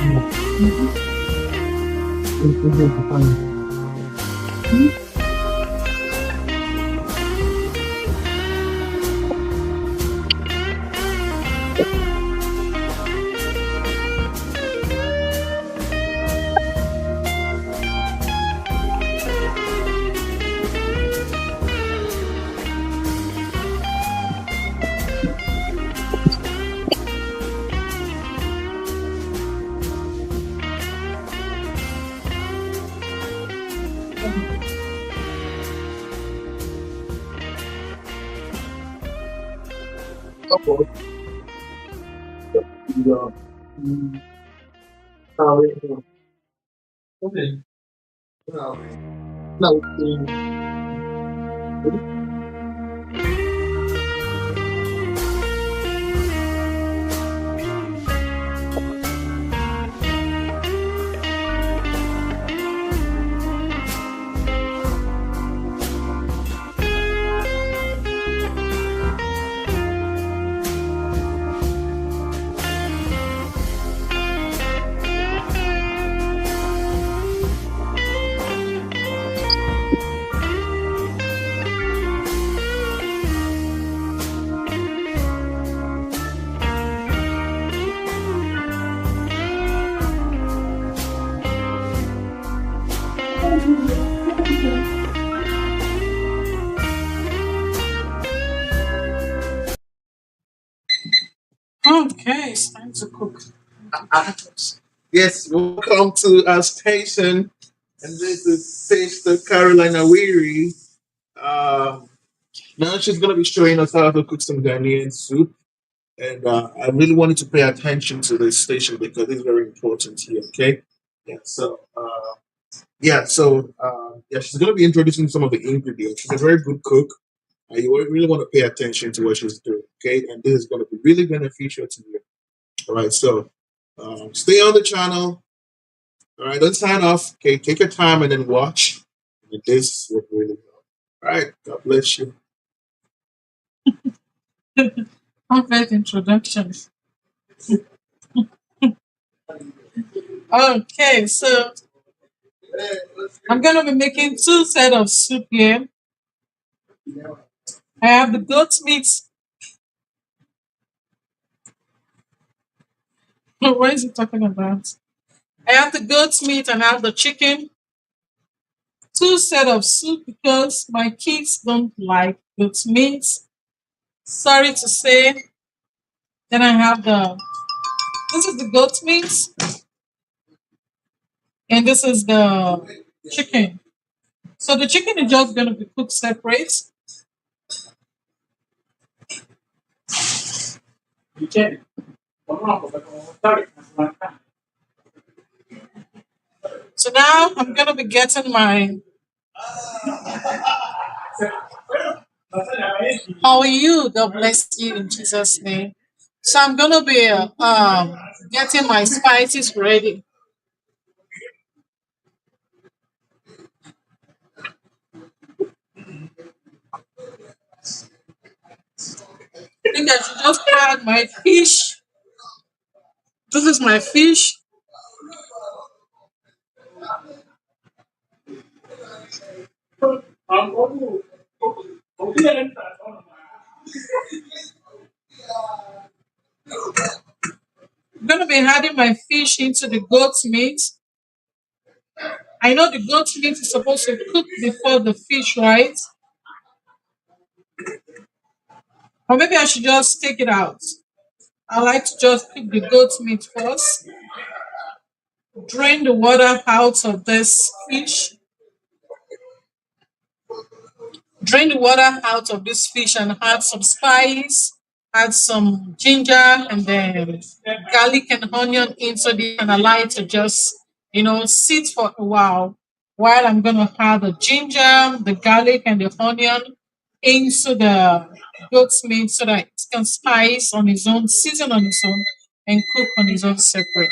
Mhm. Couple. Yeah. Mm, okay. Now, now, Okay, it's time to cook. yes, welcome to our station. And this is Sister Carolina Weary. Uh, Now she's going to be showing us how to cook some Ghanaian soup. And I really wanted to pay attention to this station because it's very important here, okay? Yeah, she's going to be introducing some of the ingredients. She's a very good cook. You really want to pay attention to what she's doing, okay? And this is going to be really beneficial to you. All right, so stay on the channel. All right, don't sign off. Okay, take your time and then watch. And this will really help. All right, God bless you. Perfect introduction. Okay, so I'm gonna be making two set of soup here. I have the goat meat. What is he talking about? I have the goat meat and I have the chicken. Two set of soup because my kids don't like goat meat. Sorry to say. Then I have the this is the goat meat and this is the chicken. So the chicken is just gonna be cooked separate. So now I'm gonna be getting my how are you? God bless you in Jesus' name. So I'm gonna be getting my spices ready. I think I should just add my fish. This is my fish. I'm gonna be adding my fish into the goat meat. I know the goat meat is supposed to cook before the fish, right? Or maybe I should just take it out. I like to just cook the goat meat first, drain the water out of this fish, drain the water out of this fish and add some spice, add some ginger and then garlic and onion into it and allow it to just, sit for a while I'm going to add the ginger, the garlic and the onion into the goat's meat so that it can spice on its own, season on its own, and cook on its own separate.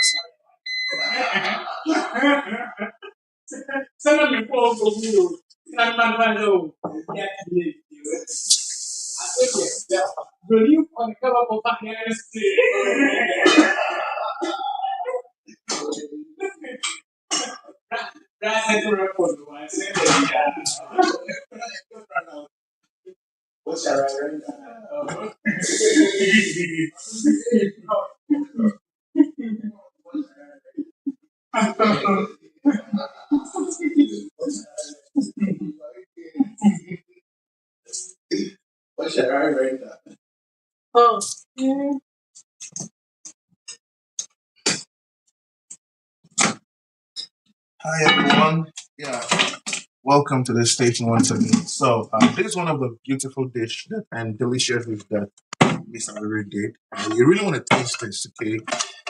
What should I write down? Oh, yeah. Hi everyone. Yeah, welcome to the station once again. So this is one of the beautiful dish and delicious dish that Miss Ari did. You really want to taste this, okay?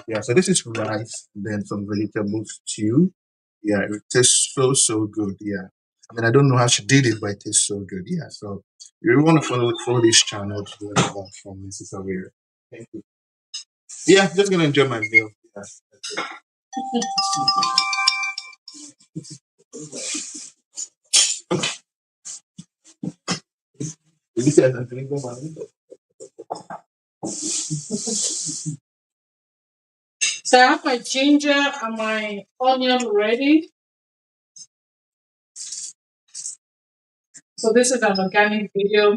Yeah. So this is rice, then some vegetable stew. Yeah, it tastes so good. Yeah. I mean, I don't know how she did it, but it tastes so good. Yeah. So you really want to follow this channel to learn about from Mrs. Aware. Thank you. Yeah, just gonna enjoy my meal. Yes. Did you say something about it? So I have my ginger and my onion ready. So this is an organic video.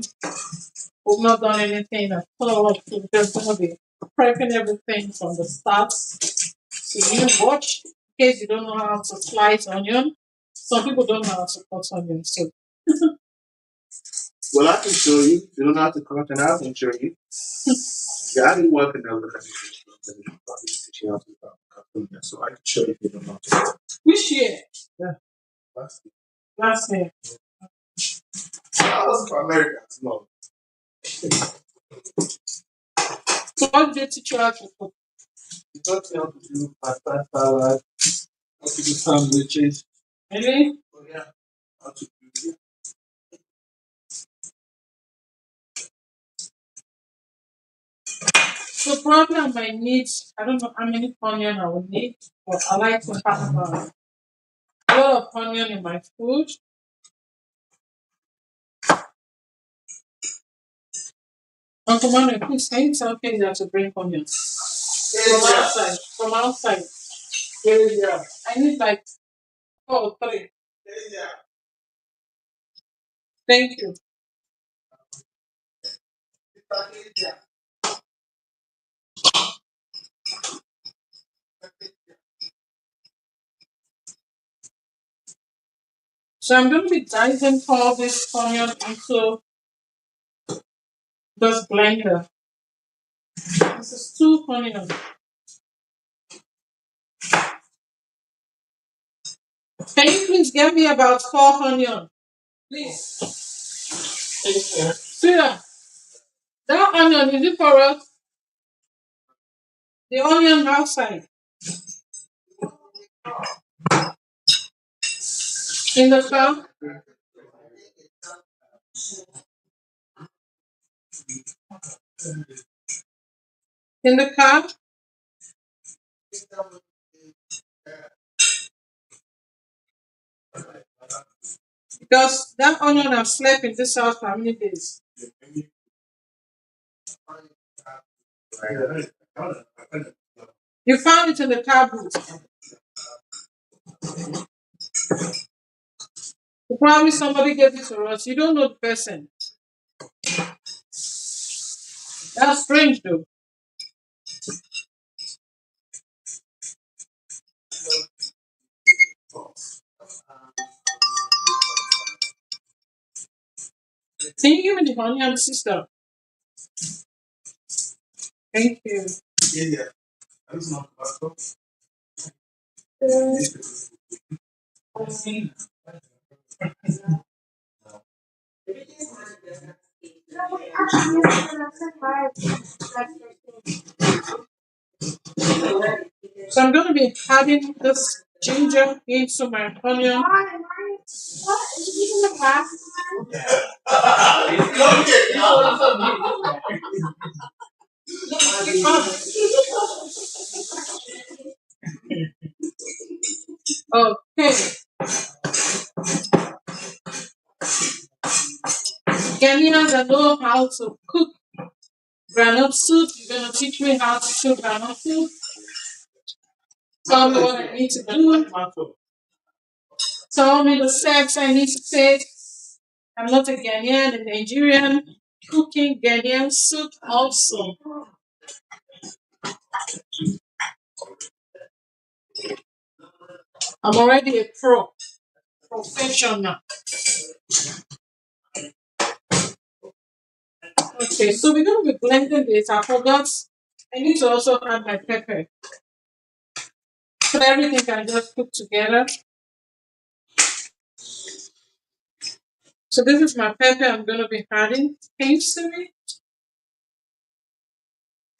We've not done anything at all. We're just going to be prepping everything from the start. So you watch in case you don't know how to slice onion. Some people don't know how to cut onion. So Well, I can show you. You don't have to cut it out. I can show you. Yeah, I didn't work in the teaching how to cut onion, so I can show you if you don't know how to. which year? Yeah, last year. Last year. I was for America. No. So what did they teach you how to cook? You taught me how to do pasta salad, how to do sandwiches. Really? Oh yeah, how to do. So probably I might need, I don't know how many onion I will need, but I like to have a lot of onion in my food. Uncle Manuel, please can you tell Kenya to bring onions? From outside. From outside. Yeah. I need like 4 or 3. Thank you. So I'm going to be dicing all this onion into this blender. This is 2 onions. Can you please get me about 4 onions? Please. See that onion, is it for us? The onion outside. In the car. In the car. Because that onion has slept in this house for how many days? You found it in the car boot. Probably somebody gave it to us. You don't know the person. That's strange though. Can you give me the onion, sister? Thank you. Yeah. That's not possible. So I'm going to be adding this ginger into my onion. Okay. Ghanaians that know how to cook groundnut soup. You're going to teach me how to cook groundnut soup. Tell me what I need to do. Tell me the steps I need to take. I'm not a Ghanaian, a Nigerian, cooking Ghanaian soup also. I'm already a professional. Okay, so we're going to be blending this. I forgot. I need to also add my pepper. So everything can just cook together. So this is my pepper I'm going to be adding. Can you see me?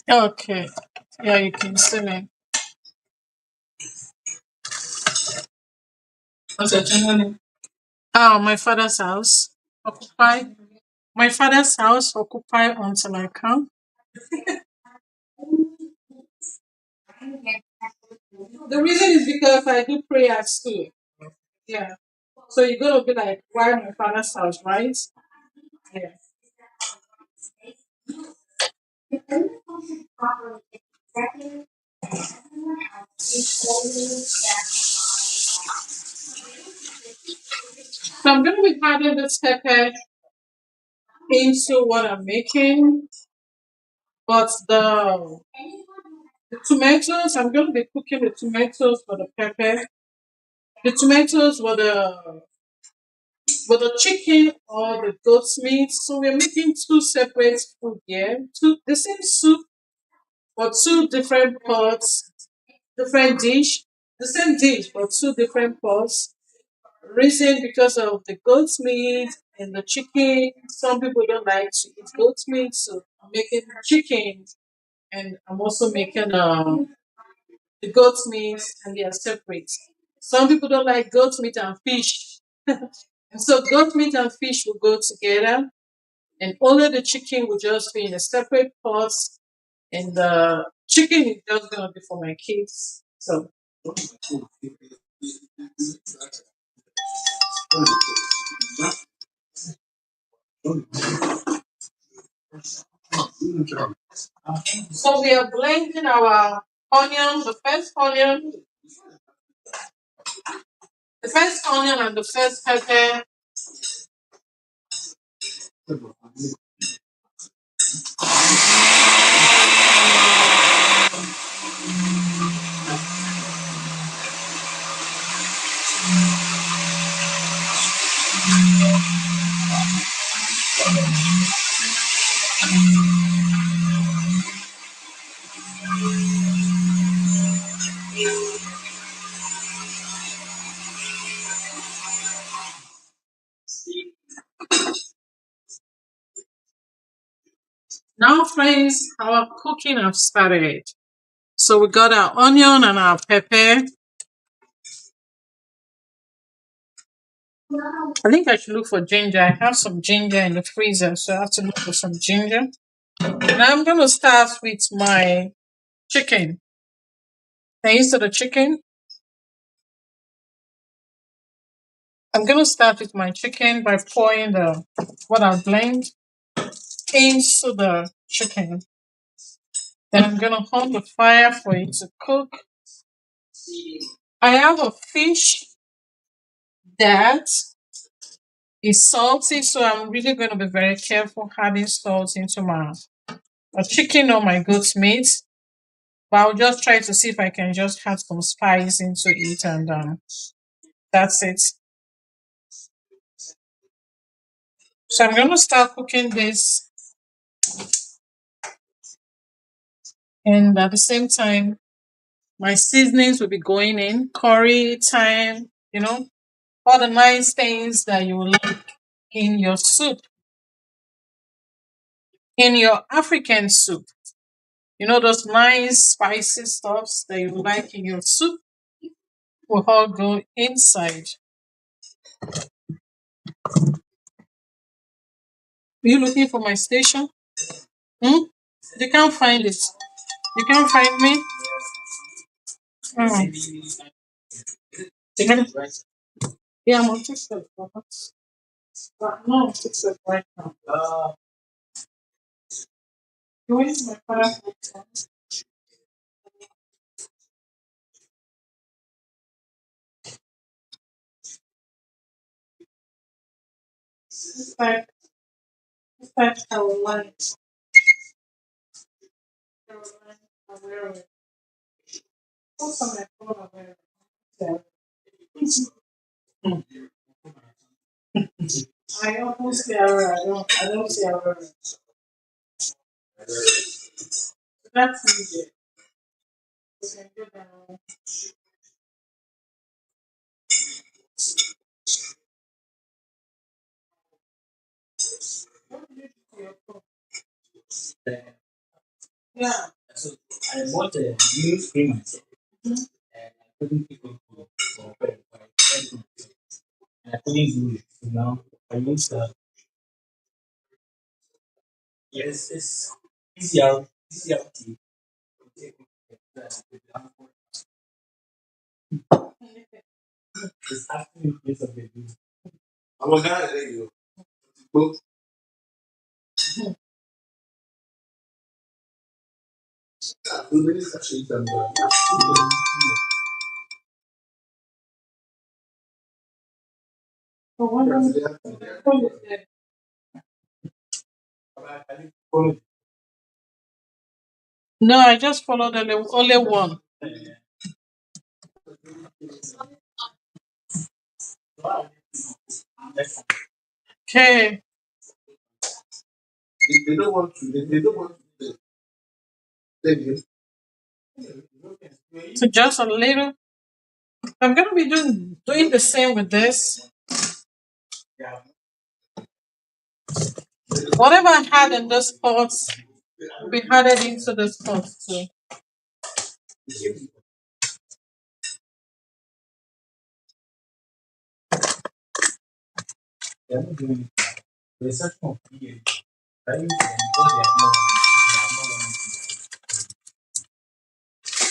Okay. Yeah, you can see me. What's your channel name? Oh, my father's house. Occupy. My father's house. Occupy until I come. The reason is because I do prayers too. Yeah. So you're going to be like, why my father's house, right? Yeah. So I'm going to be adding this pepper into what I'm making. But the tomatoes, I'm going to be cooking the tomatoes for the pepper. The tomatoes were the chicken or the goat's meat. So we're making two separate food here. Two the same soup, but two different pots, different dish. The same dish, but two different pots. Reason because of the goat's meat and the chicken. Some people don't like to eat goat's meat, so I'm making chicken, and I'm also making the goat's meat, and they are separate. Some people don't like goat meat and fish, and so goat meat and fish will go together, and only the chicken will just be in a separate pot, and the chicken is just gonna be for my kids. So so we are blending our onion, the first onion and the first pepper. Now, friends, our cooking have started. So we got our onion and our pepper. I think I should look for ginger. I have some ginger in the freezer, so I have to look for some ginger. Now I'm going to start with my chicken. And instead of chicken, I'm going to start with my chicken by pouring the what I've blended into the chicken. Then I'm going to hold the fire for it to cook. I have a fish that is salty, so I'm really going to be very careful adding salt into my chicken or my goat's meat. But I'll just try to see if I can just add some spice into it, and that's it. So I'm going to start cooking this, and at the same time, my seasonings will be going in curry, thyme, all the nice things that you will like in your soup, in your African soup. Those nice spicy stuffs that you like in your soup will all go inside. Are you looking for my station? Hmm? You can't find it. You can't find me? Oh. You can- Yeah, I'm on TikTok. But no, on TikTok right now. You went to my father's. It's like Caroline. Caroline Aware. What's on my phone aware? Yeah. I almost see her. I don't see her. That's easy. You can do that. What did you do to your phone? Yeah. Mhm. I'm a guy. There you go. So what do you No, I just followed only one. Okay. They don't want to. They don't want to. They, So just a little. I'm gonna be doing the same with this. Whatever I had in this pot will be added into this pot too.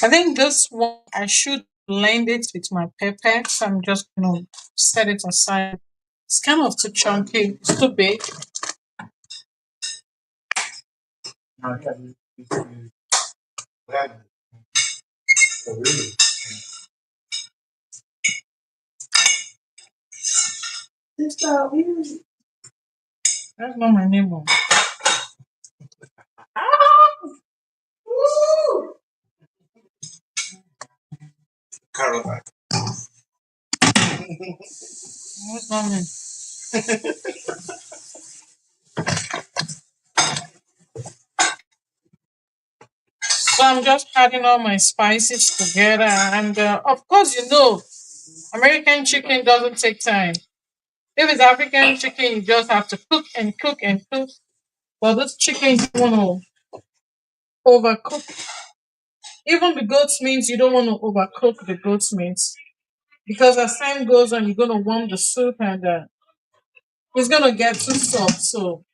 I think this one I should blend it with my pepper. So I'm just gonna set it aside. It's kind of too chunky. It's too big. That's not my name. Oh. Caroline. That's not me. So I'm just adding all my spices together, and of course, American chicken doesn't take time. If it's African chicken, you just have to cook and cook and cook. But this chicken, you want to overcook. Even the goat's meat, you don't want to overcook the goat's meat because as time goes on, you're going to warm the soup and it's going to get too soft. So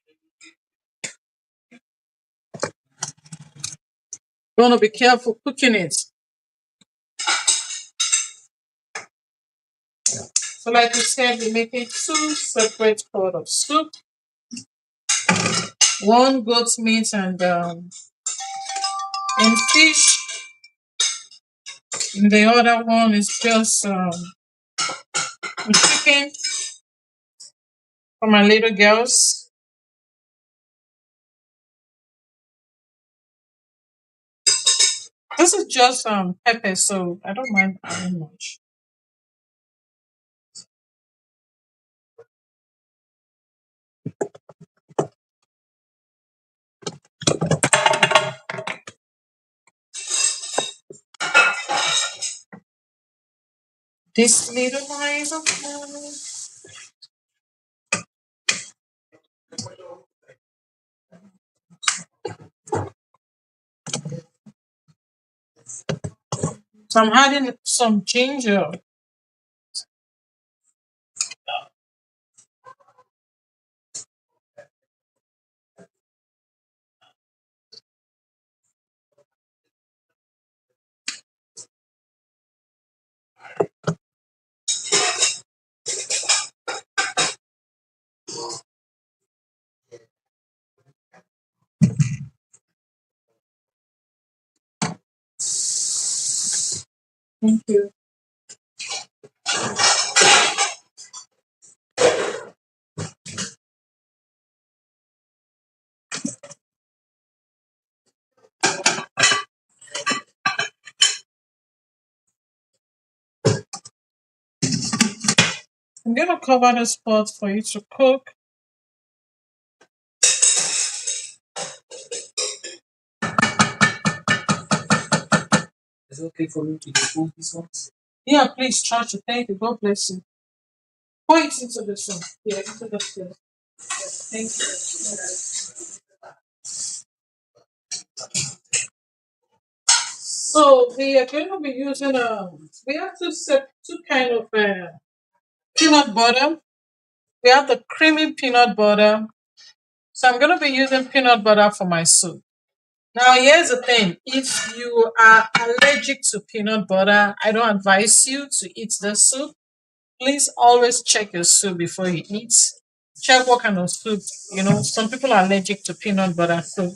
you want to be careful cooking it. So, like you said, we make it two separate pot of soup, one goat's meat and fish. And the other one is just chicken for my little girls. This is just pepper, so I don't mind adding much. This little eyes of mine. So I'm adding some ginger. Thank you. I'm gonna cover this pot for you to cook. Is it okay for me to remove this one? Yeah, please try to. Thank you. God bless you. Pour it into this one. Yeah, into the food. Thank you. So we are going to be using we have two kind of peanut butter. We have the creamy peanut butter. So I'm going to be using peanut butter for my soup. Now here's the thing: if you are allergic to peanut butter, I don't advise you to eat the soup. Please always check your soup before you eat. Check what kind of soup. Some people are allergic to peanut butter, so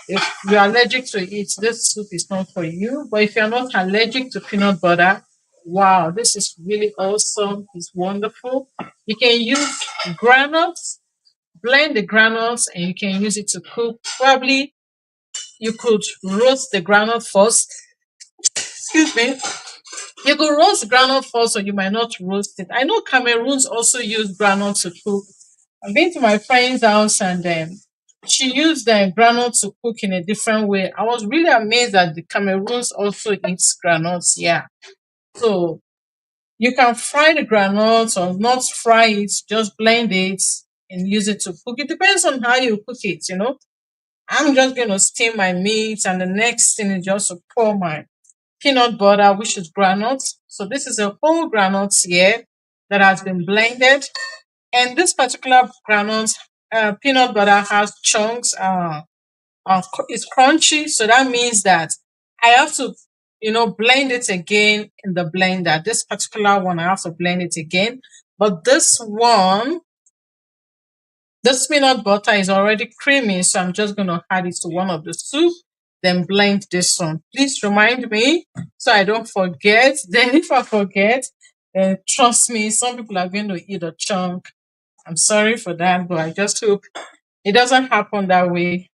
if you're allergic to it, this soup is not for you. But if you're not allergic to peanut butter, wow, this is really awesome. It's wonderful. You can use granules, blend the granules, and you can use it to cook. Probably you could roast the granule first. Excuse me. You could roast the granule first, or you might not roast it. I know Cameroons also use granule to cook. I've been to my friend's house and she used the granule to cook in a different way. I was really amazed that the Cameroons also eat granules. Yeah. So you can fry the granules or not fry it, just blend it and use it to cook. It depends on how you cook it. I'm just going to steam my meat, and the next thing is just to pour my peanut butter, which is granules. So this is a whole granules here that has been blended. And this particular granules, peanut butter has chunks. It's crunchy, so that means that I have to, blend it again in the blender. This particular one, I have to blend it again. But this peanut butter is already creamy, so I'm just going to add it to one of the soup, then blend this one. Please remind me so I don't forget. Then if I forget, then trust me, some people are going to eat a chunk. I'm sorry for that, but I just hope it doesn't happen that way.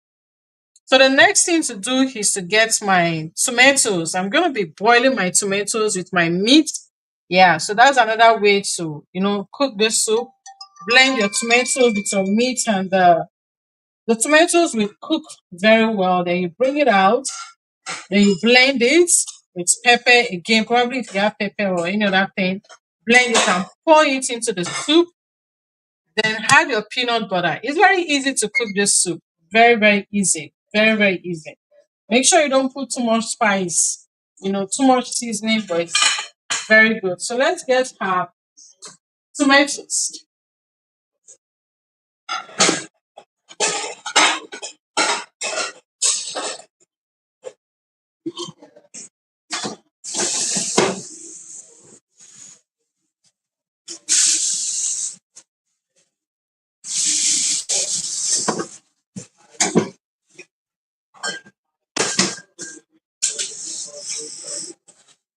So the next thing to do is to get my tomatoes. I'm going to be boiling my tomatoes with my meat. Yeah, so that's another way to, cook this soup. Blend your tomatoes with your meat, and the tomatoes will cook very well. Then you bring it out. Then you blend it with pepper again. Probably if you have pepper or any other thing, blend it and pour it into the soup. Then add your peanut butter. It's very easy to cook this soup. Very, very easy. Very, very easy. Make sure you don't put too much spice, too much seasoning, but it's very good. So let's get our tomatoes.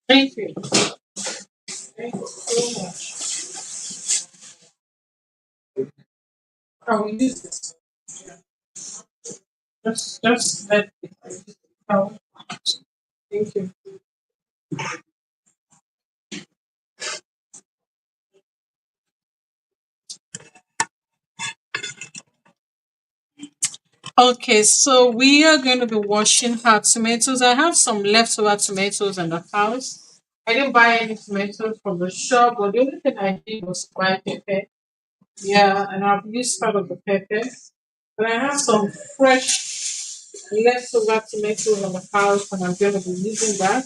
Thank you. Thank you so much. I will use this. Just let it. Oh, thank you. Okay, so we are going to be washing our tomatoes. I have some leftover tomatoes in the house. I didn't buy any tomatoes from the shop, but the only thing I did was buy pepper. Yeah, and I've used part of the pepper. But I have some fresh leftover tomatoes in the house, and I'm going to be using that.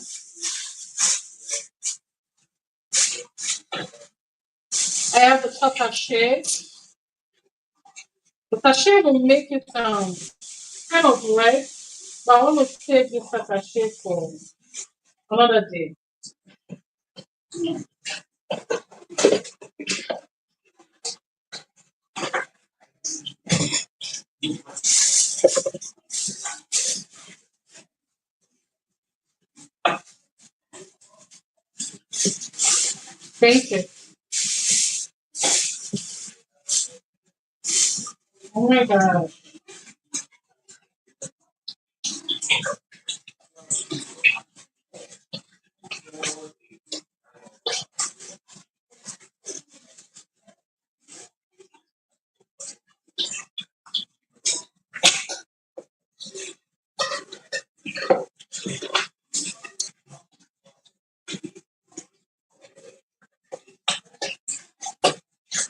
I have the patache. The patache will make it kind of red, but I want to save this patache for another day. Thank you. Oh my god.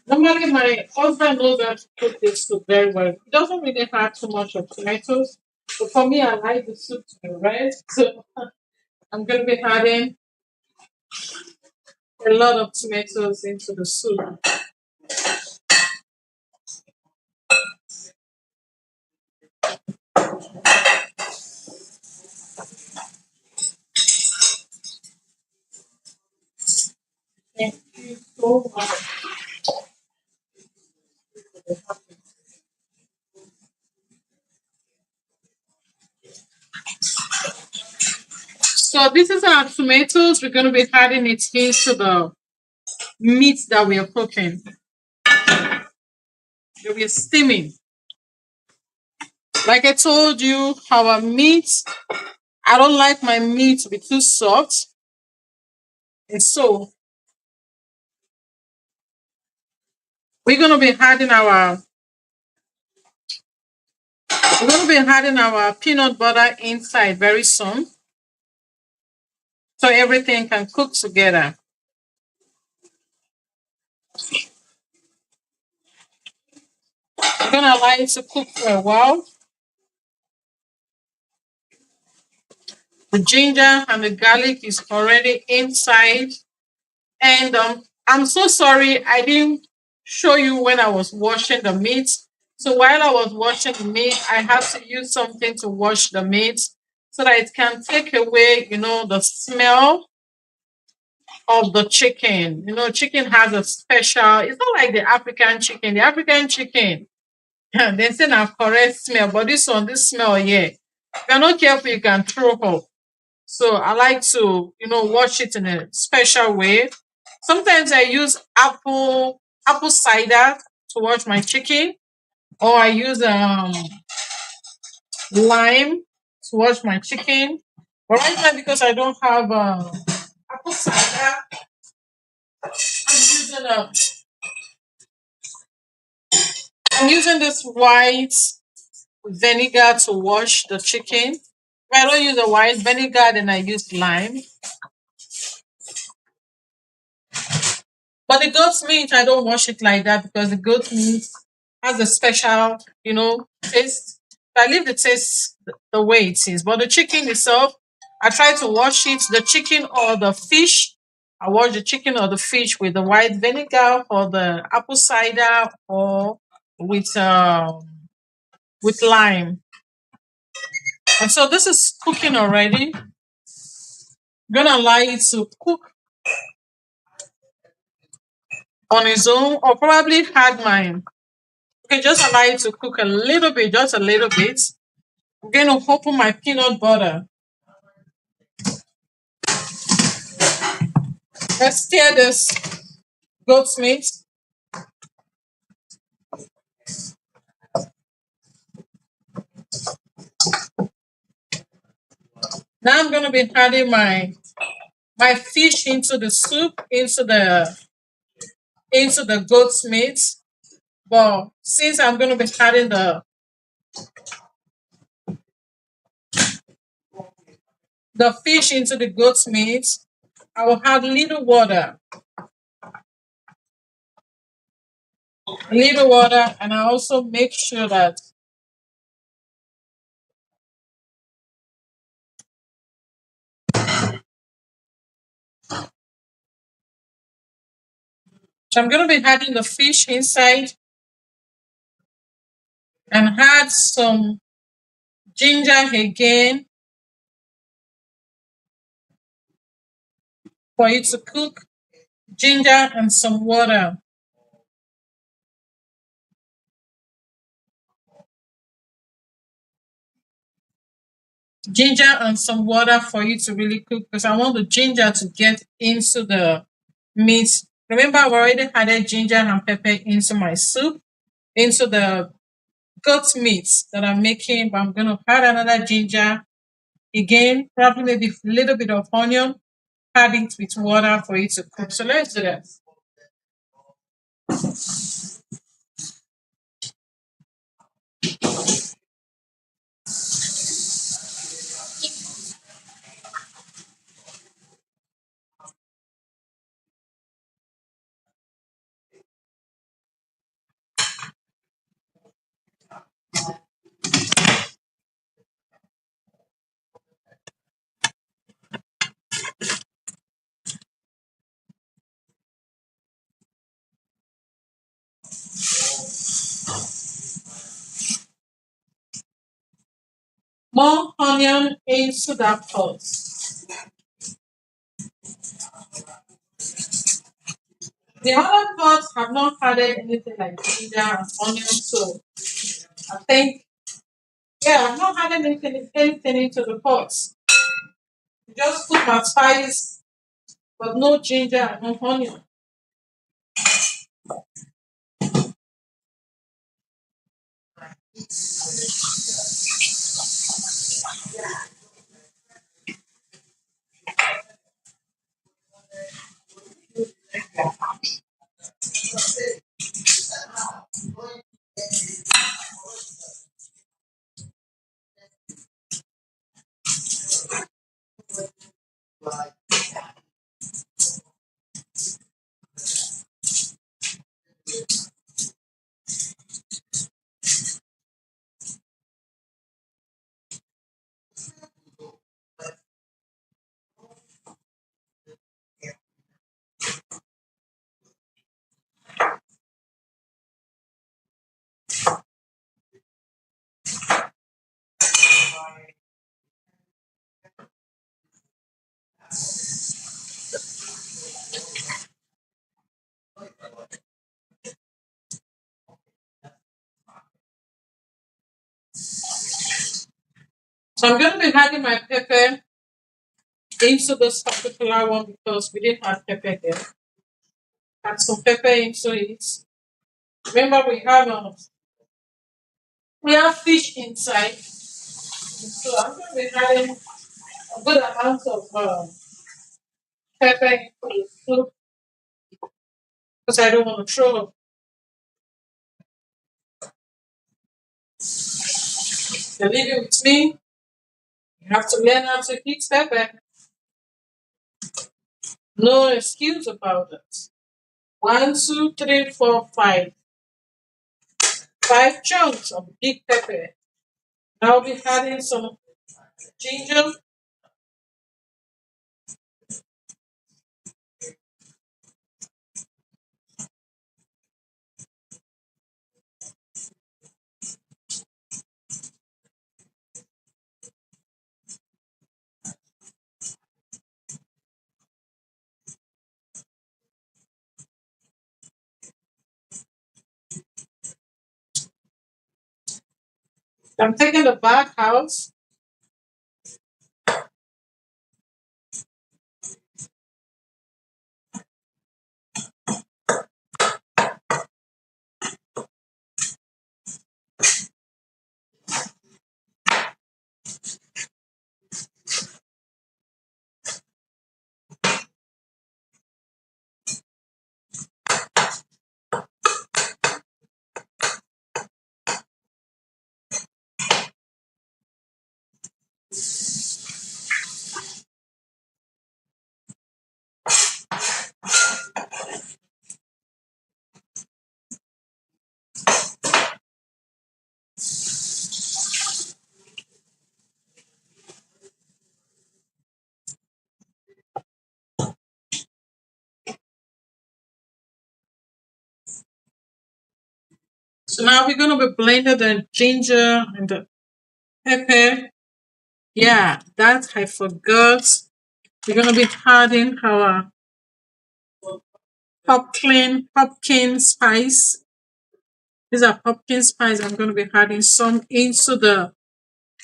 Normally, my husband knows how to cook this soup very well. He doesn't really add too much of tomatoes. But for me, I like the soup to be red. So I'm going to be adding a lot of tomatoes into the soup. Thank you so much. So this is our tomatoes. We're going to be adding it into the meat that we are cooking. That we are steaming. Like I told you, our meat, I don't like my meat to be too soft. And so we're going to be adding our we're going to be adding our peanut butter inside very soon so everything can cook together. We're going to allow it to cook for a while. The ginger and the garlic is already inside. And I'm so sorry I didn't show you when I was washing the meat. So while I was washing the meat, I had to use something to wash the meat so that it can take away, the smell of the chicken. Chicken has a special, it's not like the African chicken. The African chicken, they say now correct smell, but this smell here, if you're not careful, you can throw up. So I like to, wash it in a special way. Sometimes I use apple cider to wash my chicken, or I use lime to wash my chicken. But right now, because I don't have apple cider, I'm using I'm using this white vinegar to wash the chicken. If I don't use the white vinegar, then I use lime. But the goat's meat, I don't wash it like that because the goat meat has a special, taste. So I leave the taste the way it is. But the chicken itself, I try to wash it, the chicken or the fish. I wash the chicken or the fish with the white vinegar or the apple cider or with lime. And so this is cooking already. Gonna allow it to cook on its own or probably add mine. Okay, just allow it to cook a little bit, just a little bit. I'm going to open my peanut butter. Let's stir this goat's meat. Now I'm going to be adding my fish into the soup, into the goat's meat. But since I'm going to be adding the fish into the goat's meat, I will add little water, and I also make sure that so I'm going to be adding the fish inside and add some ginger again for it to cook. Ginger and some water. Ginger and some water for you to really cook because I want the ginger to get into the meat. Remember, I've already added ginger and pepper into my soup, into the goat meat that I'm making, but I'm going to add another ginger again, probably maybe a little bit of onion, add it with water for it to cook. So let's do that. more onion into that pot. The other pots have not added anything like ginger and onion, so I think, yeah, I've not added anything into the pots. Just put my spice, but no ginger and no onion. So I'm going to be adding my pepper into this particular one because we didn't have pepper there. Add some pepper into it. Remember, we have fish inside, so I'm going to be adding a good amount of pepper into the soup because I don't want to throw up. So leave it with me. You have to learn how to eat pepper. No excuse about it. One, two, three, four, five. Five chunks of big pepper. I'll be adding some ginger. I'm taking the back out. So now we're going to be blending the ginger and the pepper. Yeah, that I forgot. We're going to be adding our pumpkin spice. These are pumpkin spice. I'm going to be adding some into the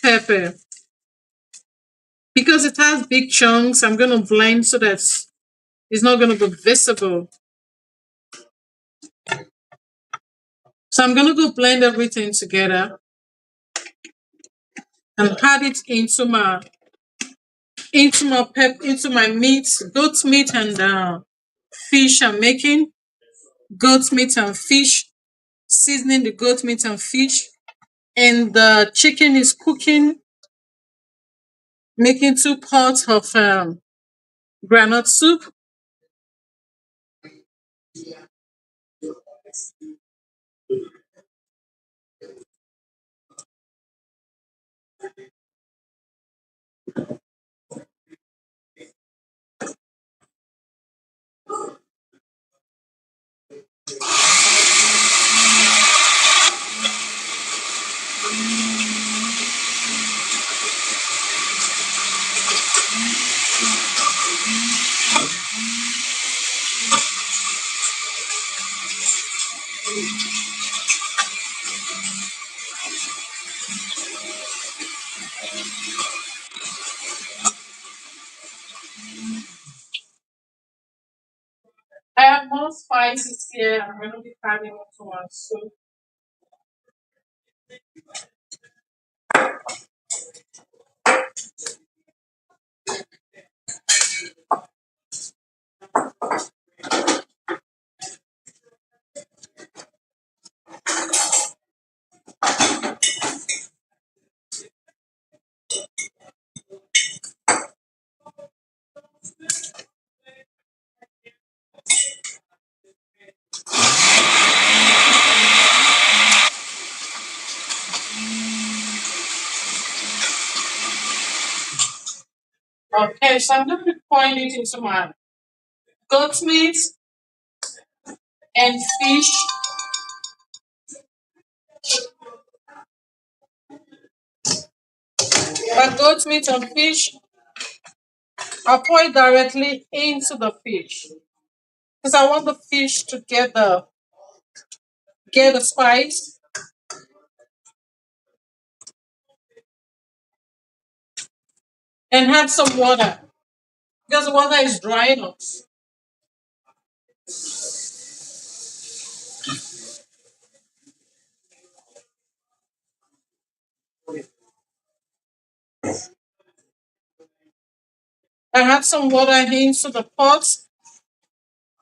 pepper. Because it has big chunks, I'm going to blend so that it's not going to be visible. So I'm going to go blend everything together and add it into my meat, goat meat and fish. I'm making goat meat and fish, seasoning the goat meat and fish, and the chicken is cooking, making 2 pots of granite soup. more spices here. I'm going to be adding into my soup. Okay, so I'm going to be pouring it into my goat meat and fish. My goat meat and fish, I'll pour it directly into the fish because I want the fish to get the spice and add some water because the water is drying up. I add some water into the pot.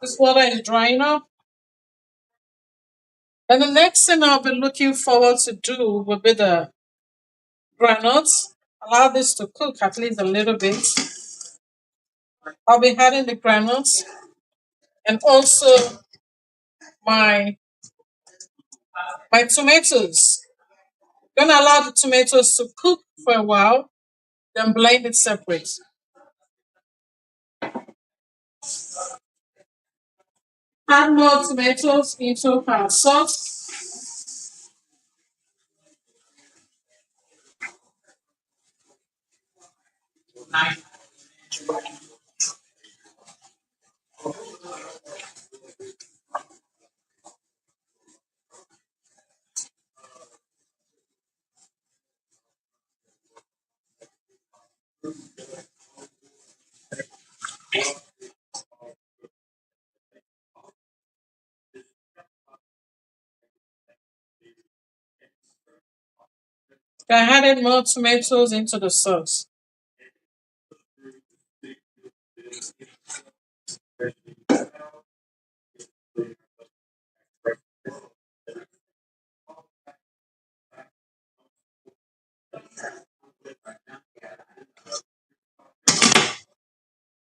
This water is drying up. And the next thing I'll be looking forward to do will be the granules. Allow this to cook at least a little bit. I'll be adding the granules and also my my tomatoes. Gonna allow the tomatoes to cook for a while, then blend it separate. Add more tomatoes into our sauce. I added more tomatoes into the sauce.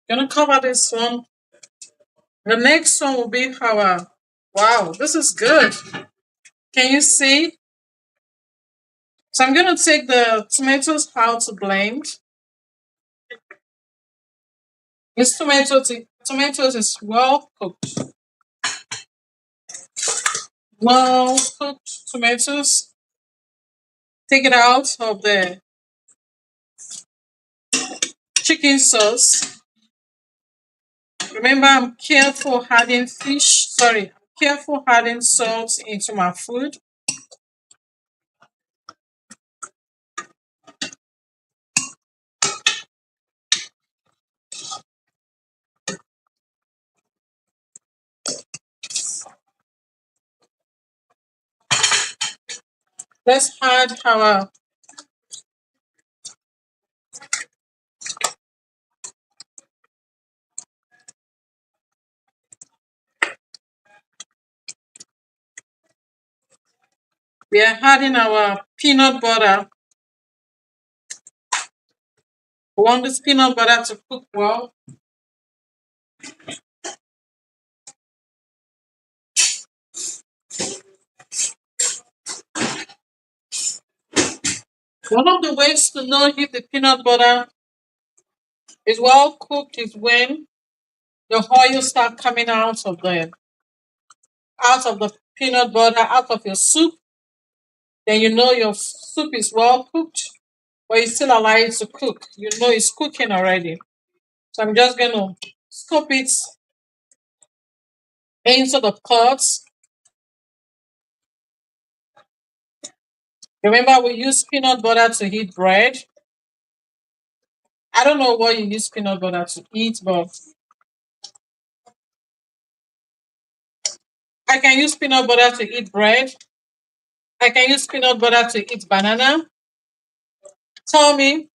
Gonna cover this one. The next one will be our wow, this is good. Can you see? So I'm gonna take the tomatoes out to blend. This tomatoes is well cooked. Well cooked tomatoes. Take it out of the chicken sauce. Remember, I'm careful adding careful adding salt into my food. Let's add our we are adding our peanut butter. We want this peanut butter to cook well. One of the ways to know if the peanut butter is well cooked is when the oil start coming out of the peanut butter, out of your soup, then you know your soup is well cooked, but you still allow it to cook. You know it's cooking already. So I'm just gonna scoop it into the pot. Remember, we use peanut butter to heat bread. I don't know what you use peanut butter to eat, but I can use peanut butter to eat bread. I can use peanut butter to eat banana. Tell me,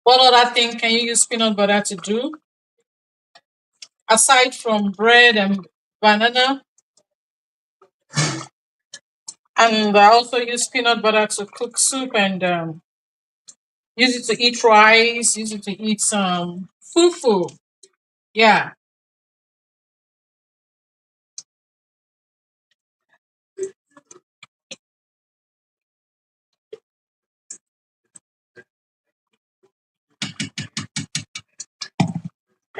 what other thing can you use peanut butter to do aside from bread and banana? And I also use peanut butter to cook soup and use it to eat rice, use it to eat some fufu. Yeah.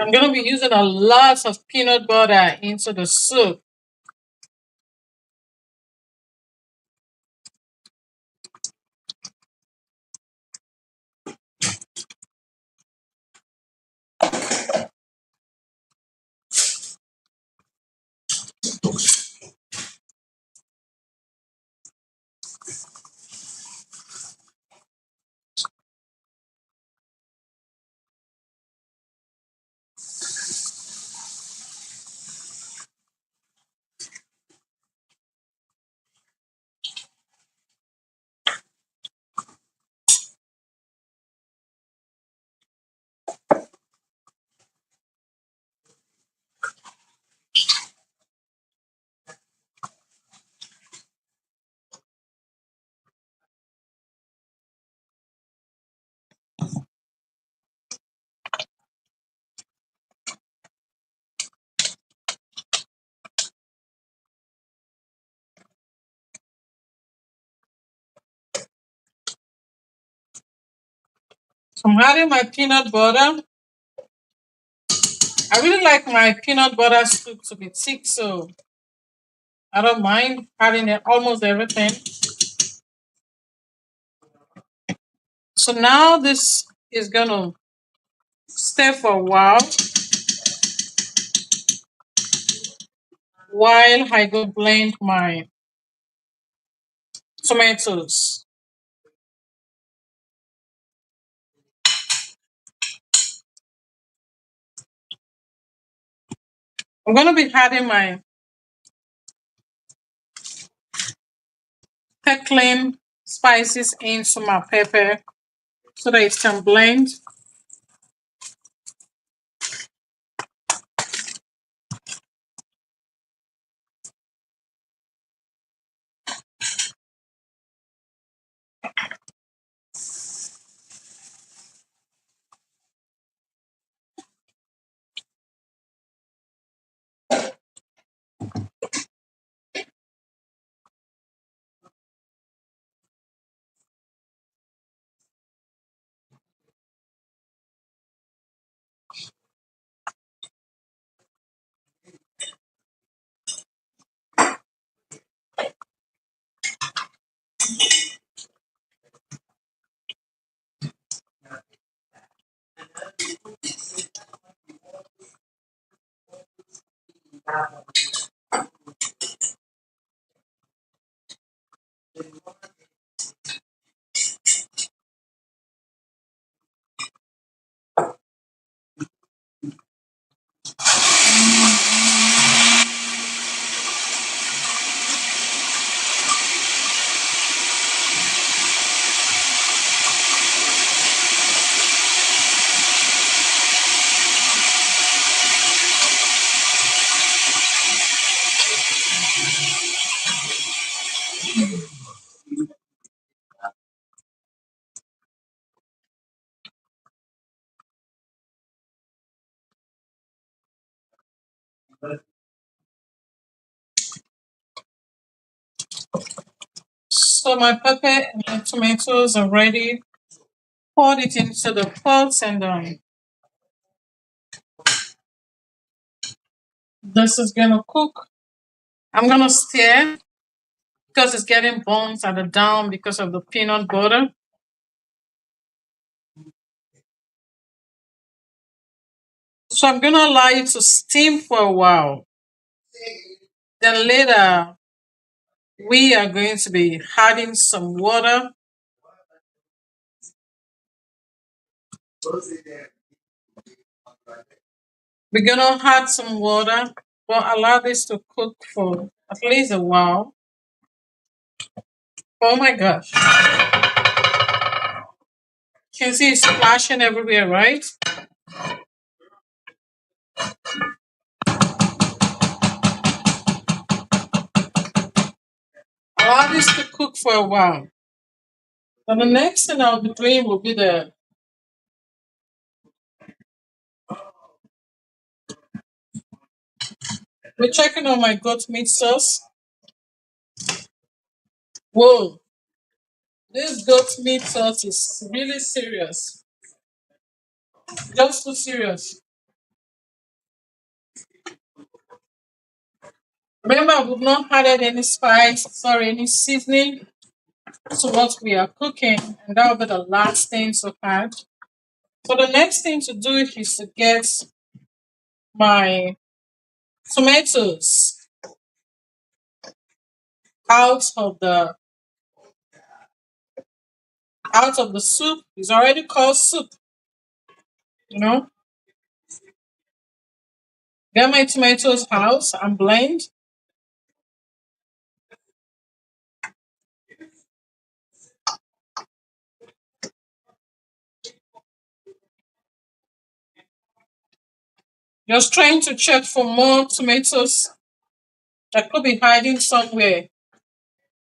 I'm going to be using a lot of peanut butter into the soup. So I'm adding my peanut butter. I really like my peanut butter soup to be thick, so I don't mind adding almost everything. So now this is gonna stay for a while I go blend my tomatoes. I'm gonna be adding my pickling spices into my pepper so that it can blend. So my pepper and my tomatoes are ready. Pour it into the pot and this is gonna cook. I'm gonna stir because it's getting burnt at the down because of the peanut butter. So I'm gonna allow it to steam for a while. Then later we are going to be adding some water. We're gonna add some water But allow this to cook for at least a while. Oh my gosh. You can see it's splashing everywhere, right? Allow this to cook for a while. And the next thing I'll be doing will be we're checking on my goat meat sauce. Whoa, this goat meat sauce is really serious. Just too serious. Remember, we've not added any spice, sorry, any seasoning to what we are cooking, and that will be the last thing to add. So the next thing to do is to get my tomatoes out of the soup. It's already called soup, you know. Get my tomatoes out and blend. Just trying to check for more tomatoes that could be hiding somewhere.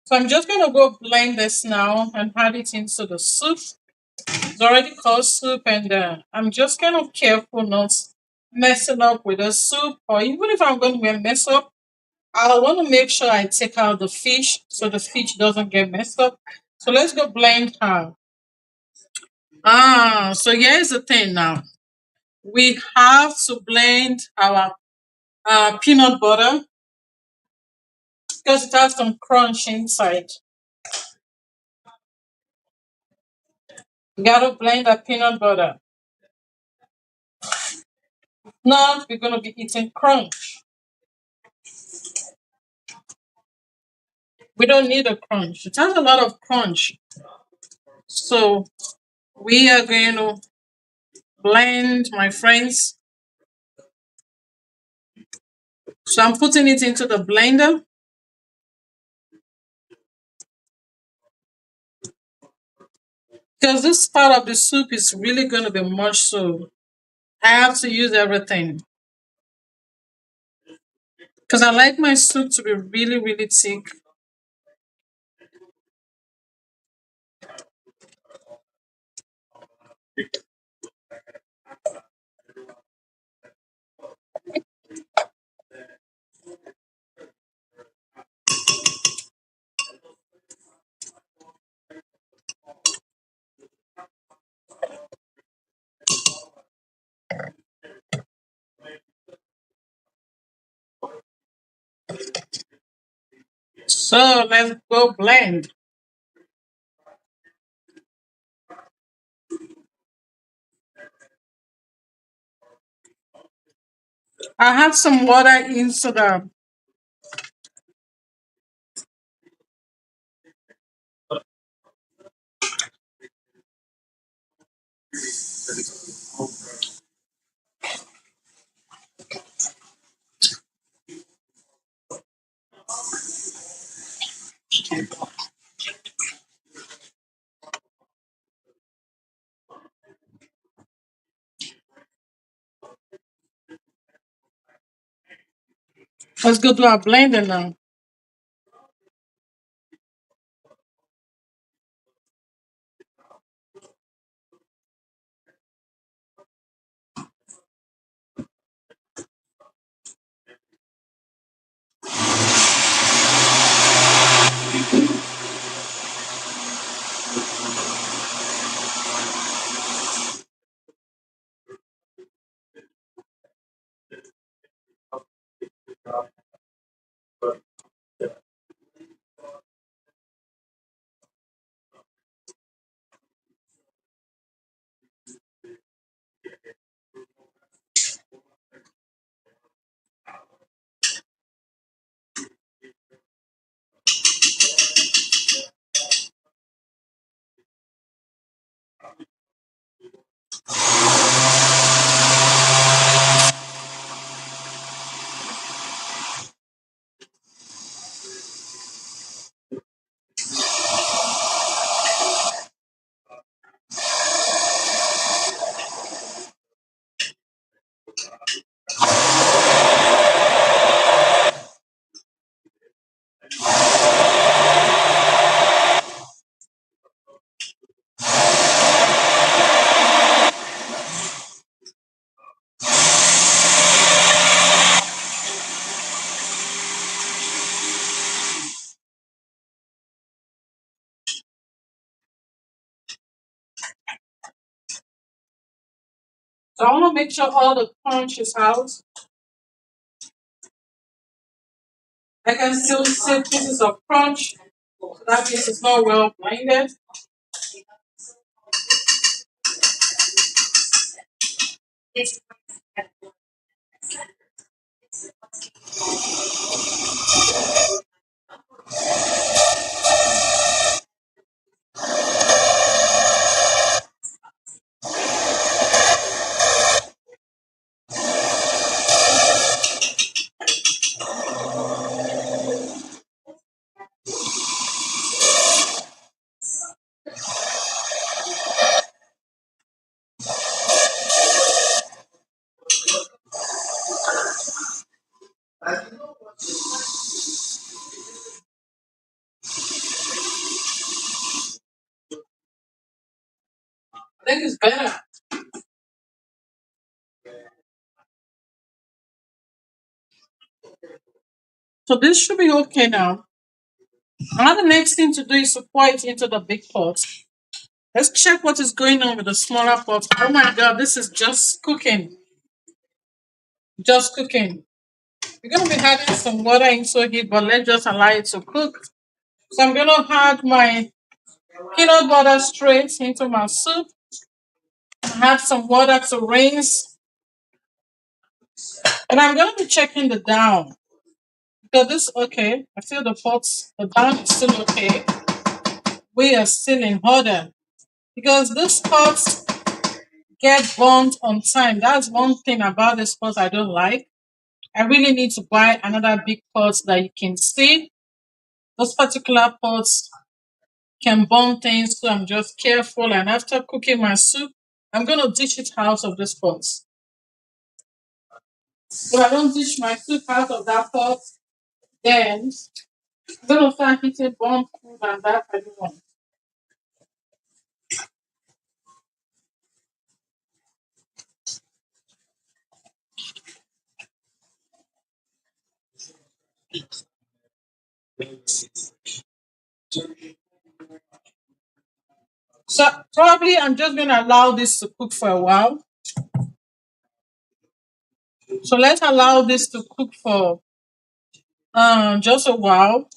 So I'm just gonna go blend this now and add it into the soup. It's already called soup, and I'm just kind of careful not messing up with the soup, or even if I'm going to mess up, I want to make sure I take out the fish so the fish doesn't get messed up. So let's go blend her. So here's the thing now. We have to blend our peanut butter because it has some crunch inside. You gotta blend the peanut butter. Not we're gonna be eating crunch. We don't need a crunch. It has a lot of crunch. So we are going to blend, my friends. So I'm putting it into the blender because this part of the soup is really going to be much. So I have to use everything because I like my soup to be really, really thick. So let's go blend. I have some water into the. Let's go do our blender now. So I want to make sure all the crunch is out. I can still see pieces of crunch. So that means it's not well blended. I think it's better. So this should be okay now. Now the next thing to do is to pour it into the big pot. Let's check what is going on with the smaller pot. Oh my god, this is just cooking. Just cooking. We're gonna be adding some water into it, but let's just allow it to cook. So I'm gonna add my peanut butter straight into my soup. Add some water to rinse. And I'm gonna be checking the down. Because this okay. I feel the down is still okay. We are still in order. Because this pot get burnt on time. That's one thing about this pot I don't like. I really need to buy another big pot that you can see. Those particular pots can burn things, so I'm just careful. And after cooking my soup, I'm gonna dish it out of this pot. If I don't dish my soup out of that pot, then I'm gonna start eating burnt food, and that I don't want. So probably I'm just gonna allow this to cook for a while. So let's allow this to cook for just a while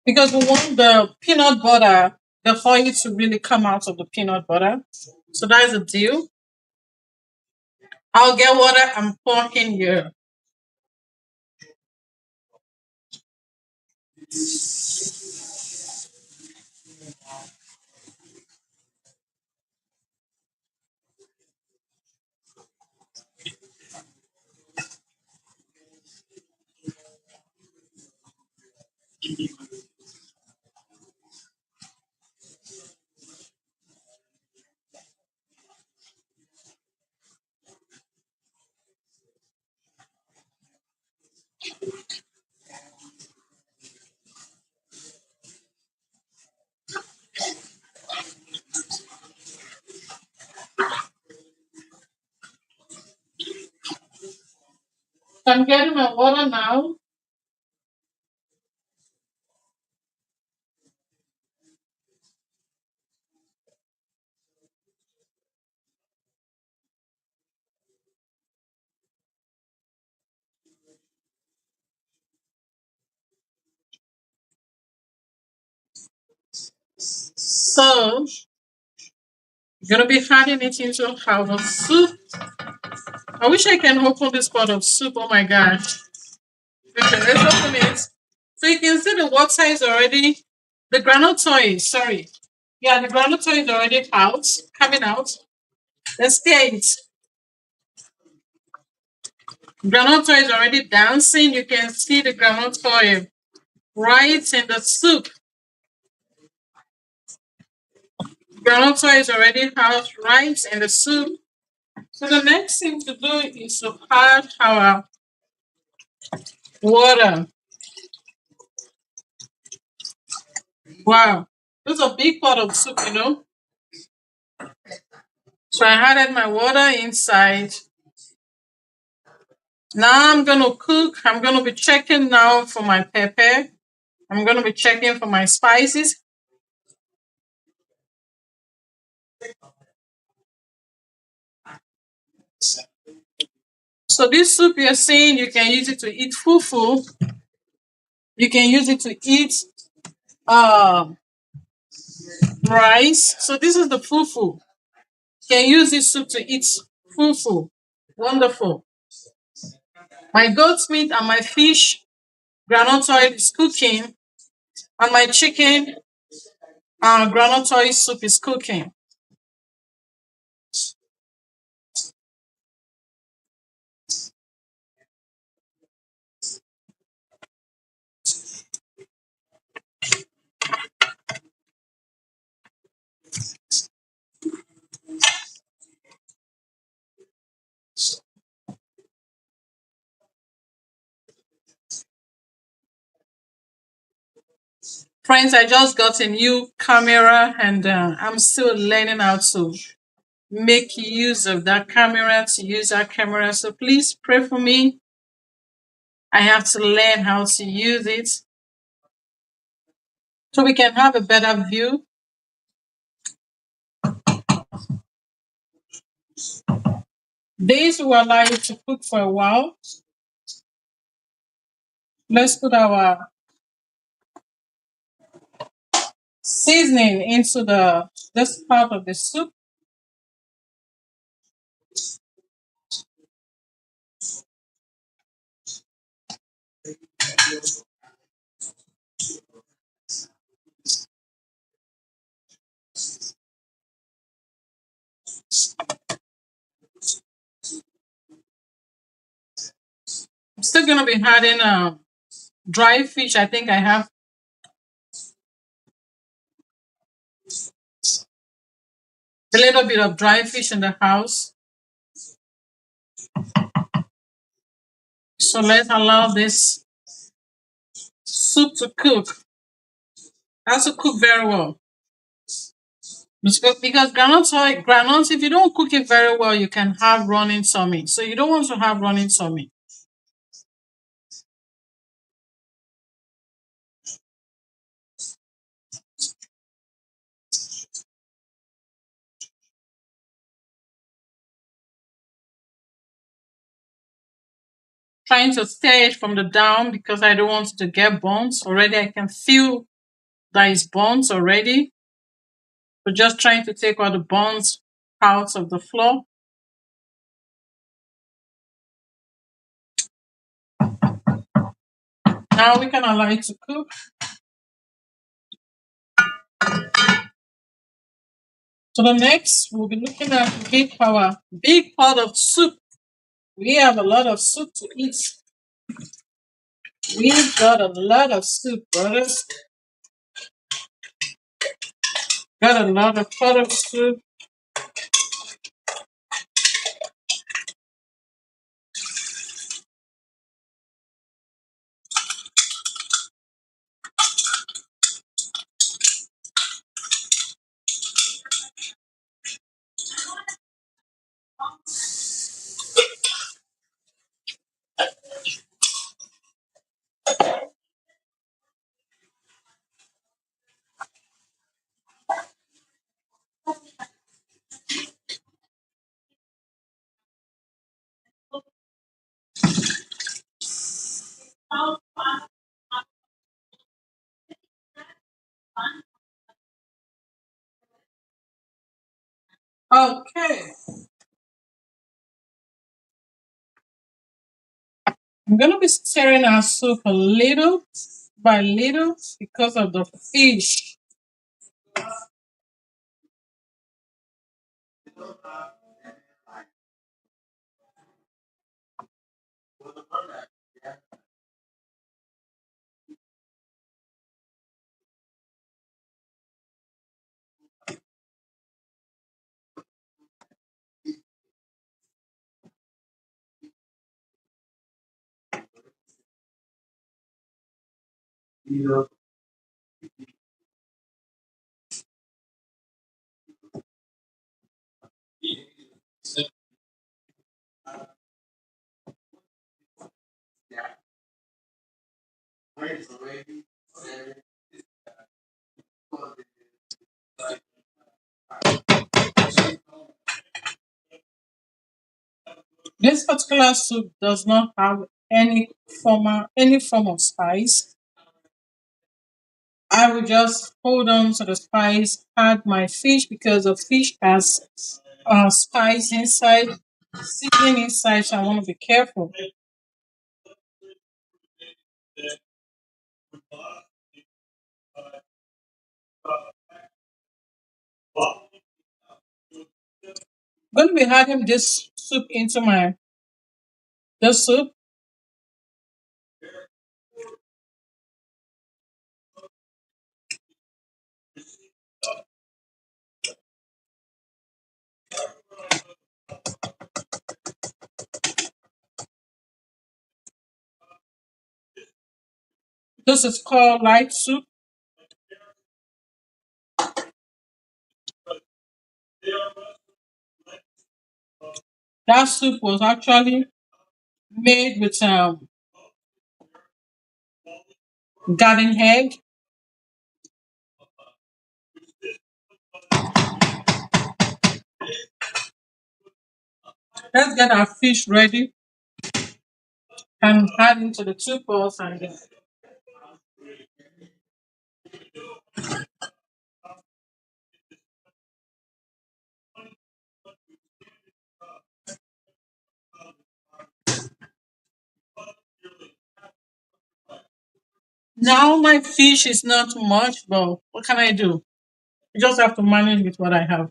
because we want the peanut butter, the oil to really come out of the peanut butter. So that's a deal. I'll get water and pour in here. So I'm getting my water now. So I'm gonna be adding it into our soup. I wish I can open this pot of soup. Oh my gosh. Okay, let's open it. So you can see the water is already the granite oil, sorry. Yeah, the granite oil is already out, coming out. Let's stir it. Granite oil is already dancing. You can see the granite oil right in the soup. Granite oil is already out right in the soup. So the next thing to do is to add our water. Wow, this is a big pot of soup, you know. So I added my water inside. Now I'm gonna cook. I'm gonna be checking now for my pepper. I'm gonna be checking for my spices. So this soup you're seeing, you can use it to eat fufu. You can use it to eat um rice. So this is the fufu. You can use this soup to eat fufu. Wonderful. My goat's meat and my fish groundnut oil is cooking, and my chicken groundnut oil soup is cooking. Friends, I just got a new camera, and I'm still learning how to make use of that camera, to use that camera. So please pray for me. I have to learn how to use it so we can have a better view. This will allow you to cook for a while. Let's put our seasoning into the this part of the soup. I'm still gonna be adding dry fish. I think I have a little bit of dry fish in the house. So let's allow this soup to cook. It has to cook very well. Because granules, if you don't cook it very well, you can have running tummy. So you don't want to have running tummy. Trying to stir it from the down because I don't want it to get burnt. Already I can feel that it's burnt already. So just trying to take all the bones out of the flour. Now we can allow it to cook. So the next we'll be looking at our big pot of soup. We have a lot of soup to eat. We've got a lot of soup, brothers. Got a lot of pot of soup. Okay. I'm gonna be stirring our soup a little by little because of the fish. This particular soup does not have any form of spice. I will just hold on to the spice, add my fish because the fish has spice inside, seasoning inside, so I want to be careful. I'm going to be adding this soup into my the soup. This is called light soup. That soup was actually made with garden egg. Let's get our fish ready and add into the two pots and now my fish is not much, but what can I do? You just have to manage with what I have.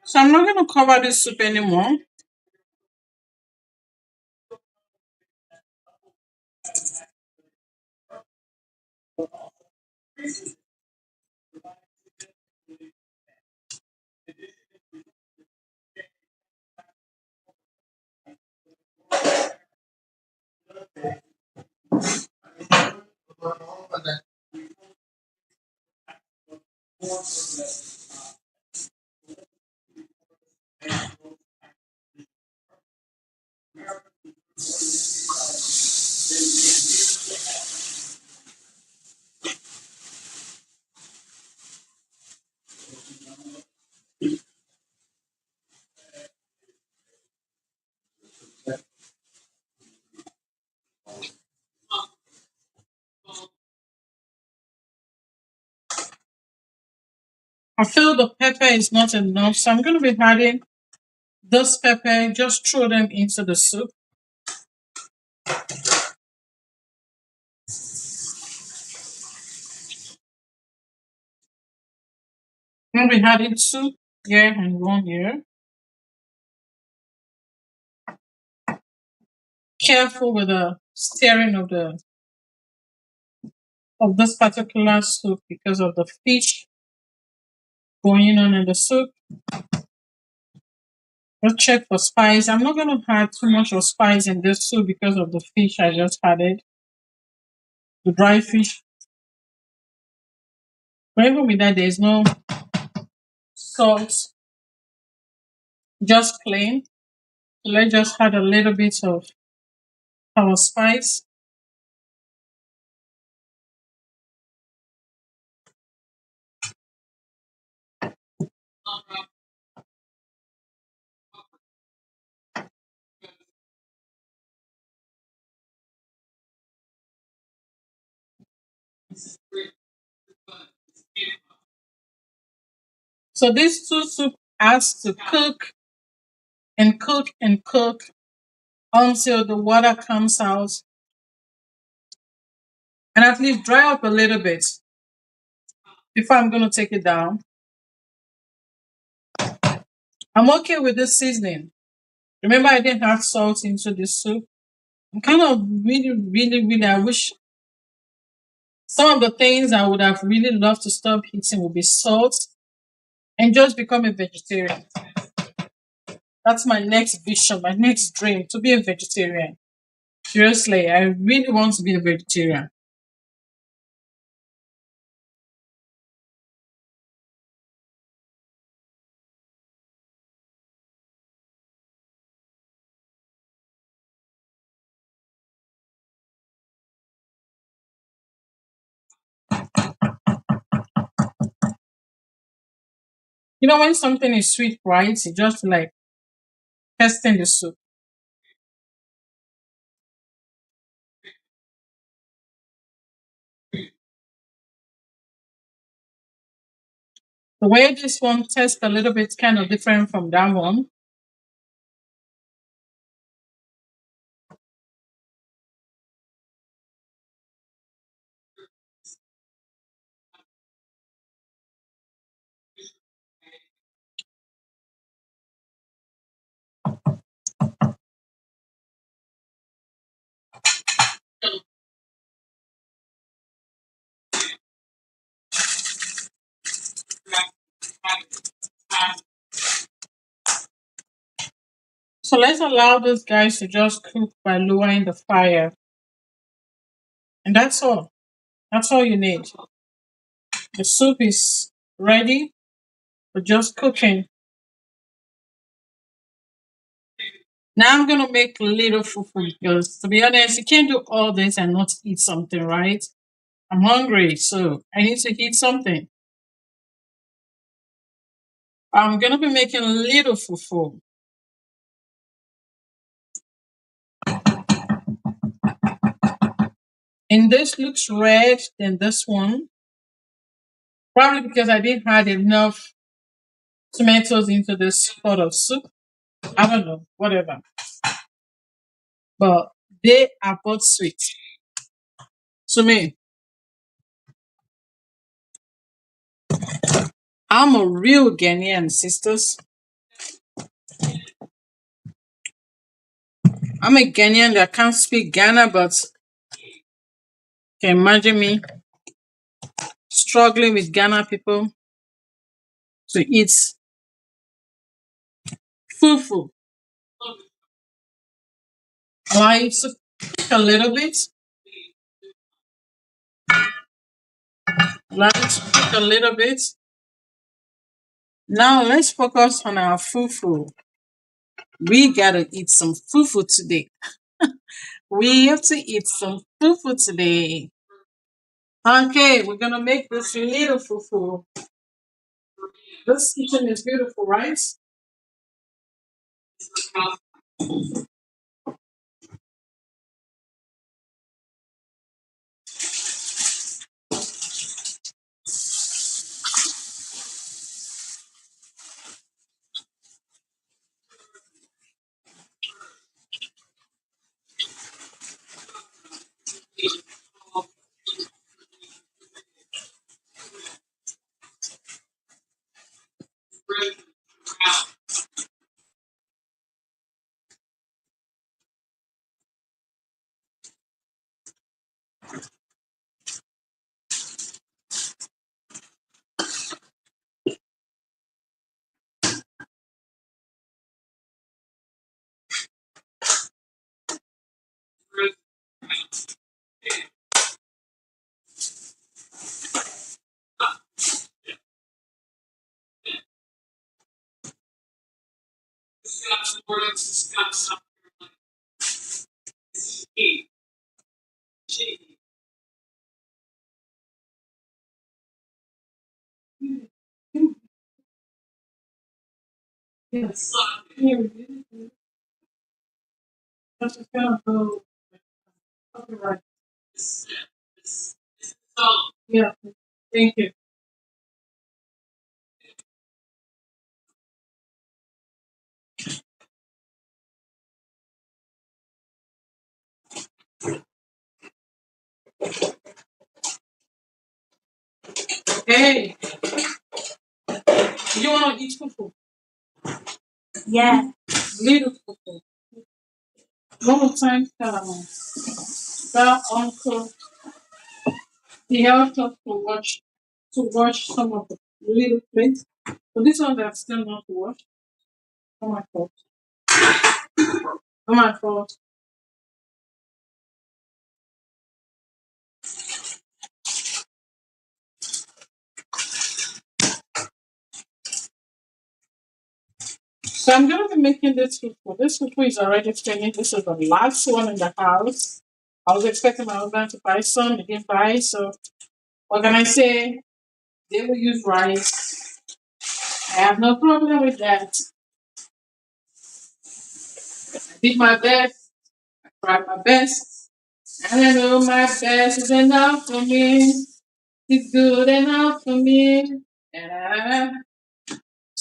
So I'm not going to cover this soup anymore. I feel the pepper is not enough, so I'm going to be adding this pepper. Just throw them into the soup. I'm going to be adding two here and one here. Careful with the stirring of this particular soup because of the fish going on in the soup. Let's check for spice. I'm not going to add too much of spice in this soup because of the fish I just added, the dry fish. But even with that, there's no salt, just plain. So let's just add a little bit of our spice. So this two soup has to cook and cook and cook until the water comes out and at least dry up a little bit before I'm going to take it down. I'm okay with this seasoning. Remember, I didn't have salt into this soup. I'm kind of really, I wish some of the things I would have really loved to stop eating would be salt and just become a vegetarian. That's my next vision, my next dream to be a vegetarian. Seriously, I really want to be a vegetarian. You know, when something is sweet, right? It's just like testing the soup. The way this one tastes a little bit kind of different from that one. So let's allow those guys to just cook by lowering the fire. And that's all. That's all you need. The soup is ready for just cooking. Now I'm gonna make a little fufu because to be honest, you can't do all this and not eat something, right? I'm hungry, so I need to eat something. I'm gonna be making a little fufu. And this looks red than this one. Probably because I didn't add enough tomatoes into this pot of soup. I don't know, whatever. But they are both sweet. To me, I'm a real Ghanaian, sisters. I'm a Ghanaian that can't speak Ghana, but can imagine me struggling with Ghana people to eat fufu. Allow it to cook a little bit. Allow it to cook a little bit. Now let's focus on our fufu. We gotta eat some fufu today. We have to eat some fufu today. Okay, we're gonna make this little fufu. This kitchen is beautiful, right? Yes. That's just gonna go. Right. Yeah. Thank you. Hey, you want to eat fufu? Yeah. Little fufu. One more time, that uncle, he helped us to wash some of the little plates. So this one that's still not to wash. Oh my fault. Oh my fault. So I'm gonna be making this fufu. This fufu is already finished. This is the last one in the house. I was expecting my husband to buy some. He didn't buy, so what can I say? They will use rice. I have no problem with that. I did my best. I tried my best. And I know my best is enough for me. It's good enough for me. Yeah.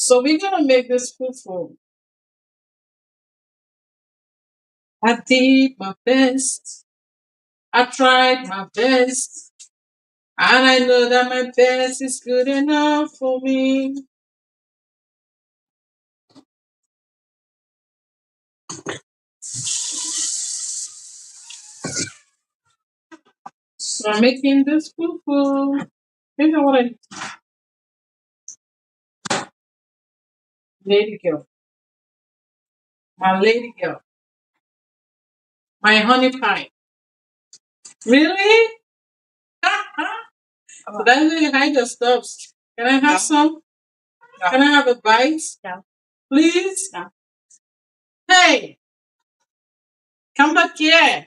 So we're gonna make this fufu. I did my best. I tried my best. And I know that my best is good enough for me. So I'm making this fufu. You know what I lady girl. My lady girl. My honey pie. Really? So that's where you hide your stuffs. Can I have No. some? No. Can I have a bite? No. Please? No. Hey, come back here.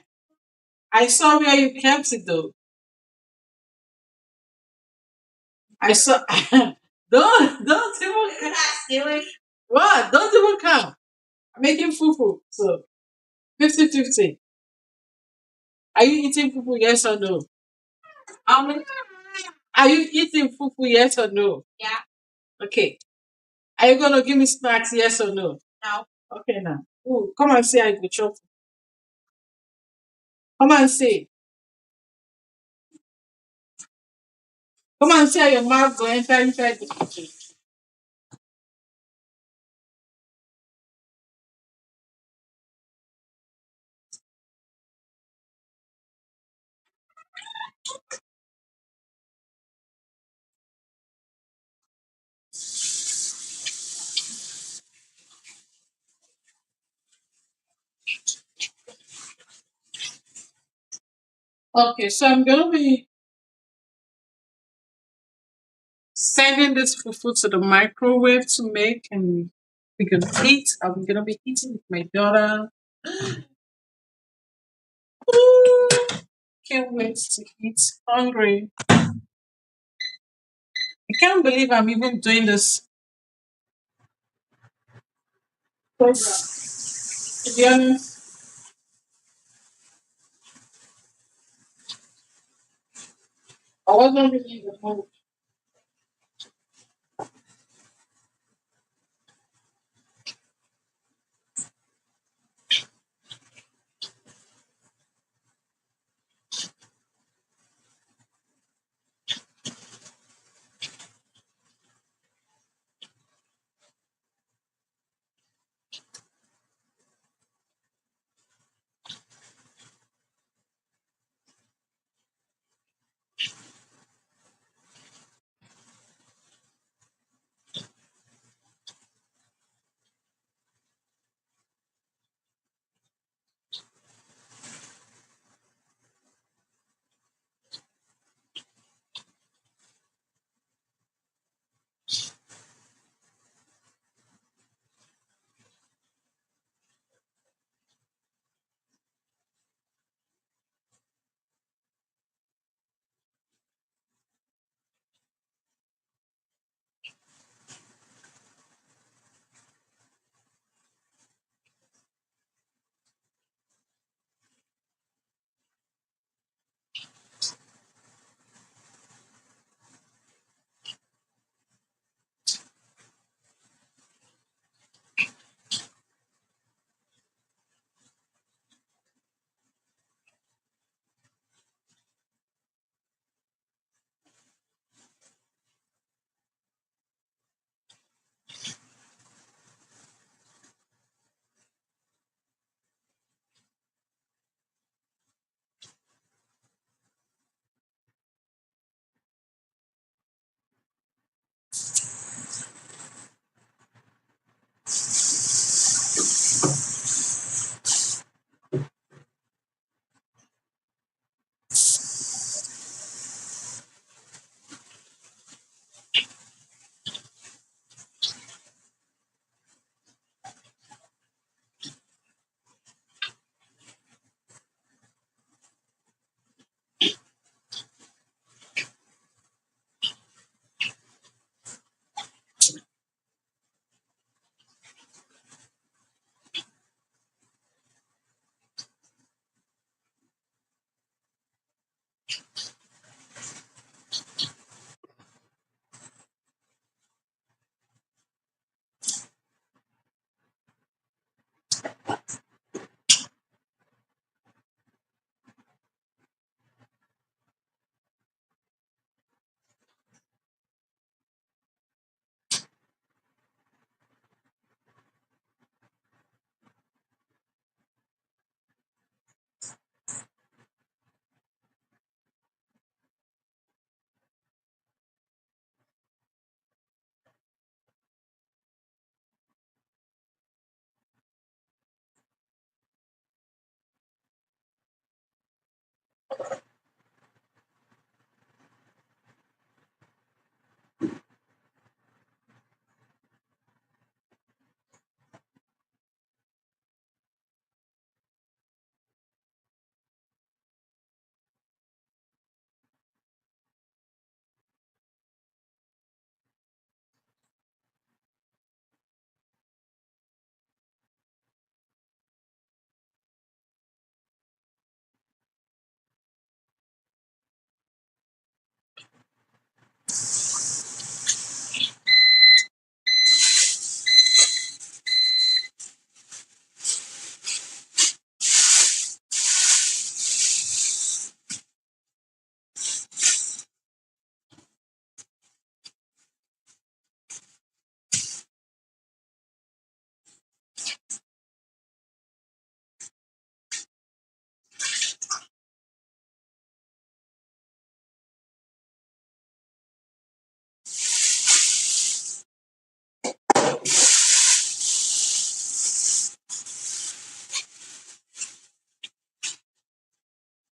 I saw where you kept it though. I saw don't even Stealing? what? Don't even come. I'm making fufu. So 50-50. Are you eating fufu, yes or no? How many? Are you eating fufu, yes or no? Yeah. Okay. Are you gonna give me snacks, yes or no? No. Okay now. Ooh, come and say I go chop. Come and say. Come and say how your mouth go enter inside the kitchen. Okay, so I'm gonna be sending this fufu to the microwave to make and we can eat. I'm gonna be eating with my daughter. Ooh, can't wait to eat. Hungry. I can't believe I'm even doing this program. To be honest, I wasn't really in the mood.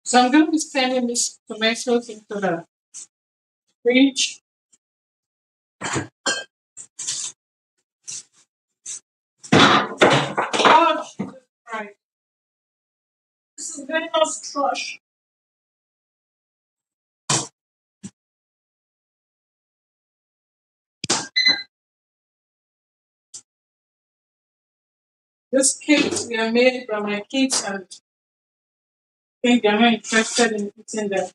So I'm going to be sending these tomatoes into the fridge. Oh, Jesus Christ. This is very not trash. These cakes were made by my kids and I think they're not interested in eating them.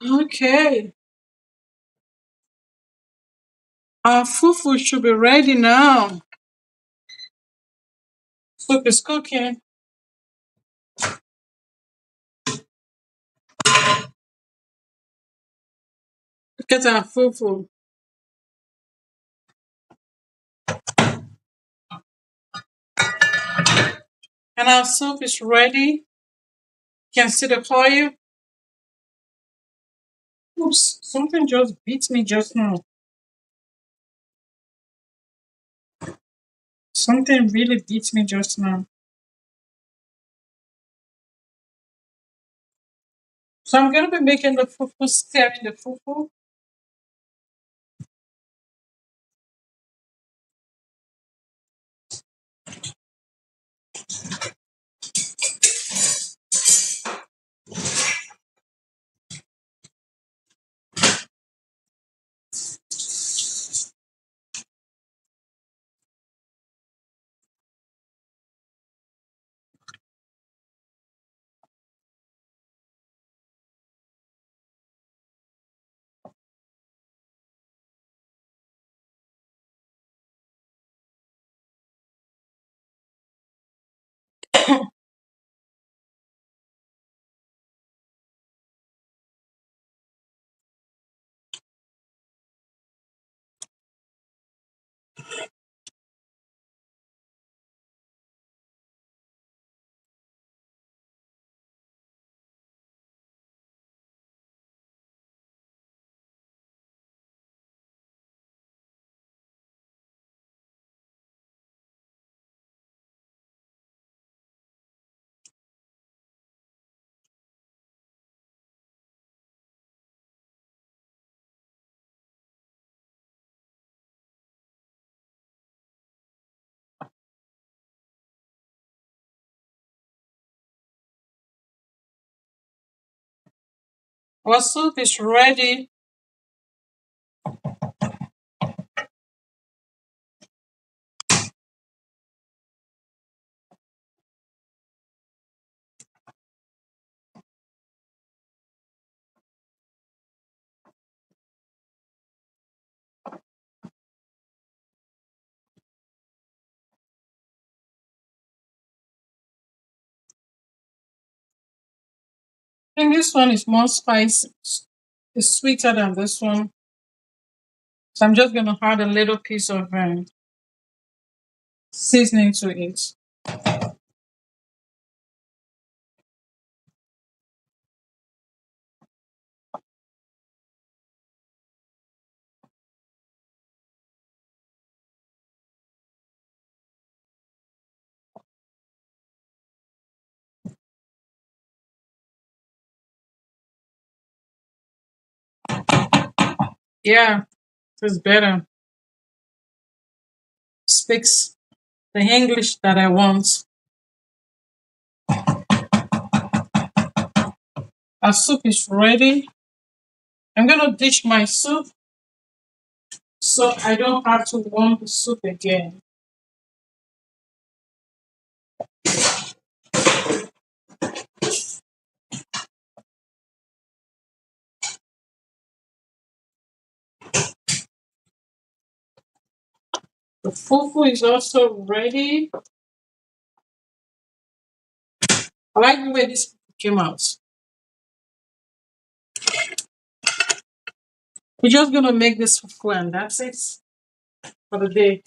Okay. Our fufu should be ready now. Soup is cooking. Look at our fufu. And our soup is ready. You can see the oil. Oops, something just beat me just now. Something really beat me just now. So I'm going to be making the fufu, stirring the fufu. Our soup is ready. I think this one is more spicy. is sweeter than this one. So I'm just going to add a little piece of seasoning to it. Yeah, it's better. Speaks the English that I want. Our soup is ready. I'm going to dish my soup so I don't have to warm the soup again. The fufu is also ready. I like the way this came out. We're just going to make this fufu and that's it for the day.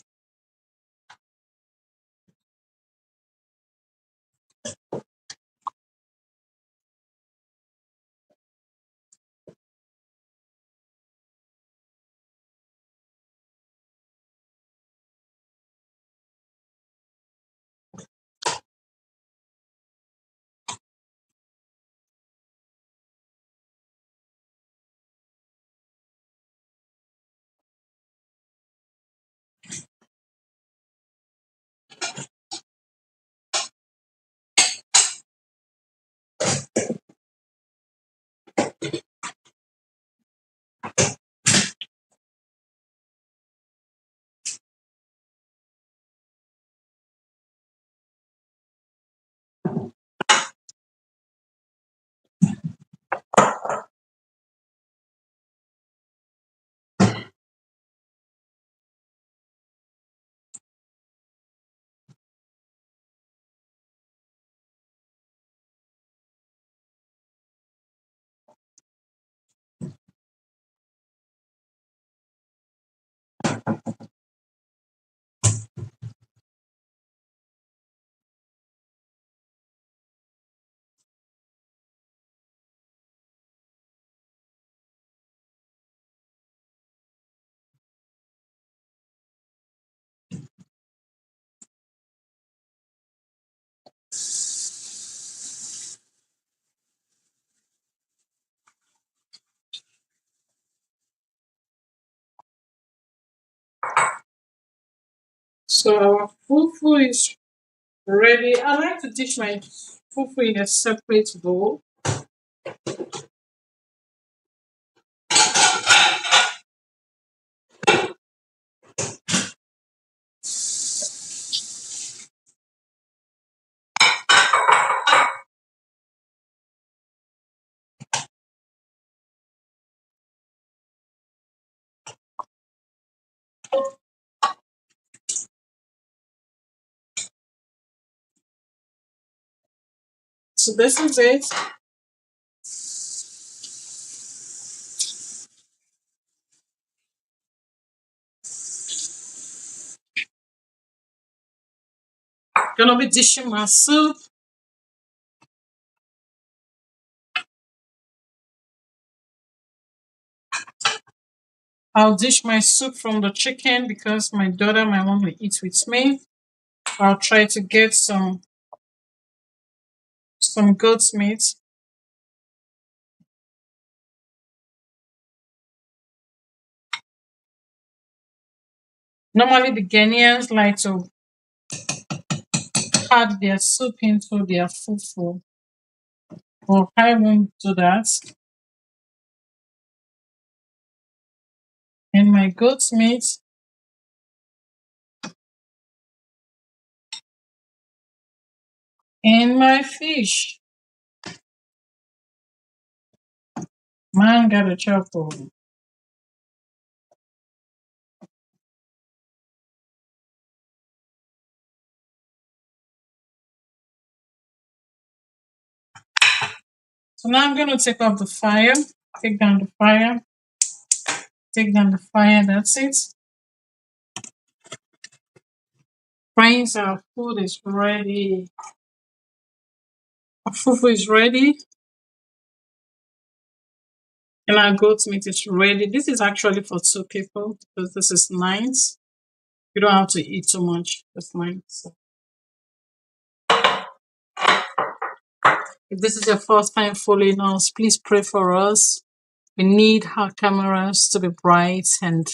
So our fufu is ready. I like to dish my fufu in a separate bowl. So this is it. Gonna be dishing my soup. I'll dish my soup from the chicken because my daughter might want to eat with me. I'll try to get some goat's meat. Normally the Ghanaians like to add their soup into their fufu. But I won't do that. And my goat's meat and my fish. Man got a chopper. So now I'm gonna take off the fire. Take down the fire. Take down the fire. That's it. Friends, our food is ready. Our fufu is ready. And our goat meat is ready. This is actually for two people because this is nice. You don't have to eat too much. That's nice. So if this is your first time following us, please pray for us. We need our cameras to be bright and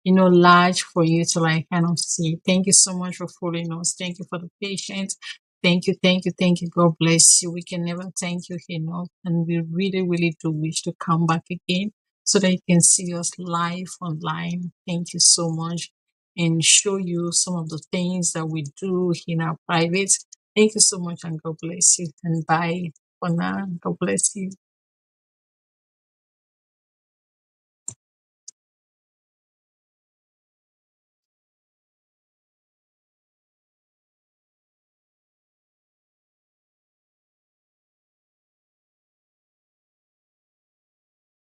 large for you to like kind of see. Thank you so much for following us. Thank you for the patience. Thank you, thank you, thank you. God bless you. We can never thank you enough. And we really, really do wish to come back again so that you can see us live online. Thank you so much. And show you some of the things that we do in our private. Thank you so much and God bless you. And bye for now. God bless you.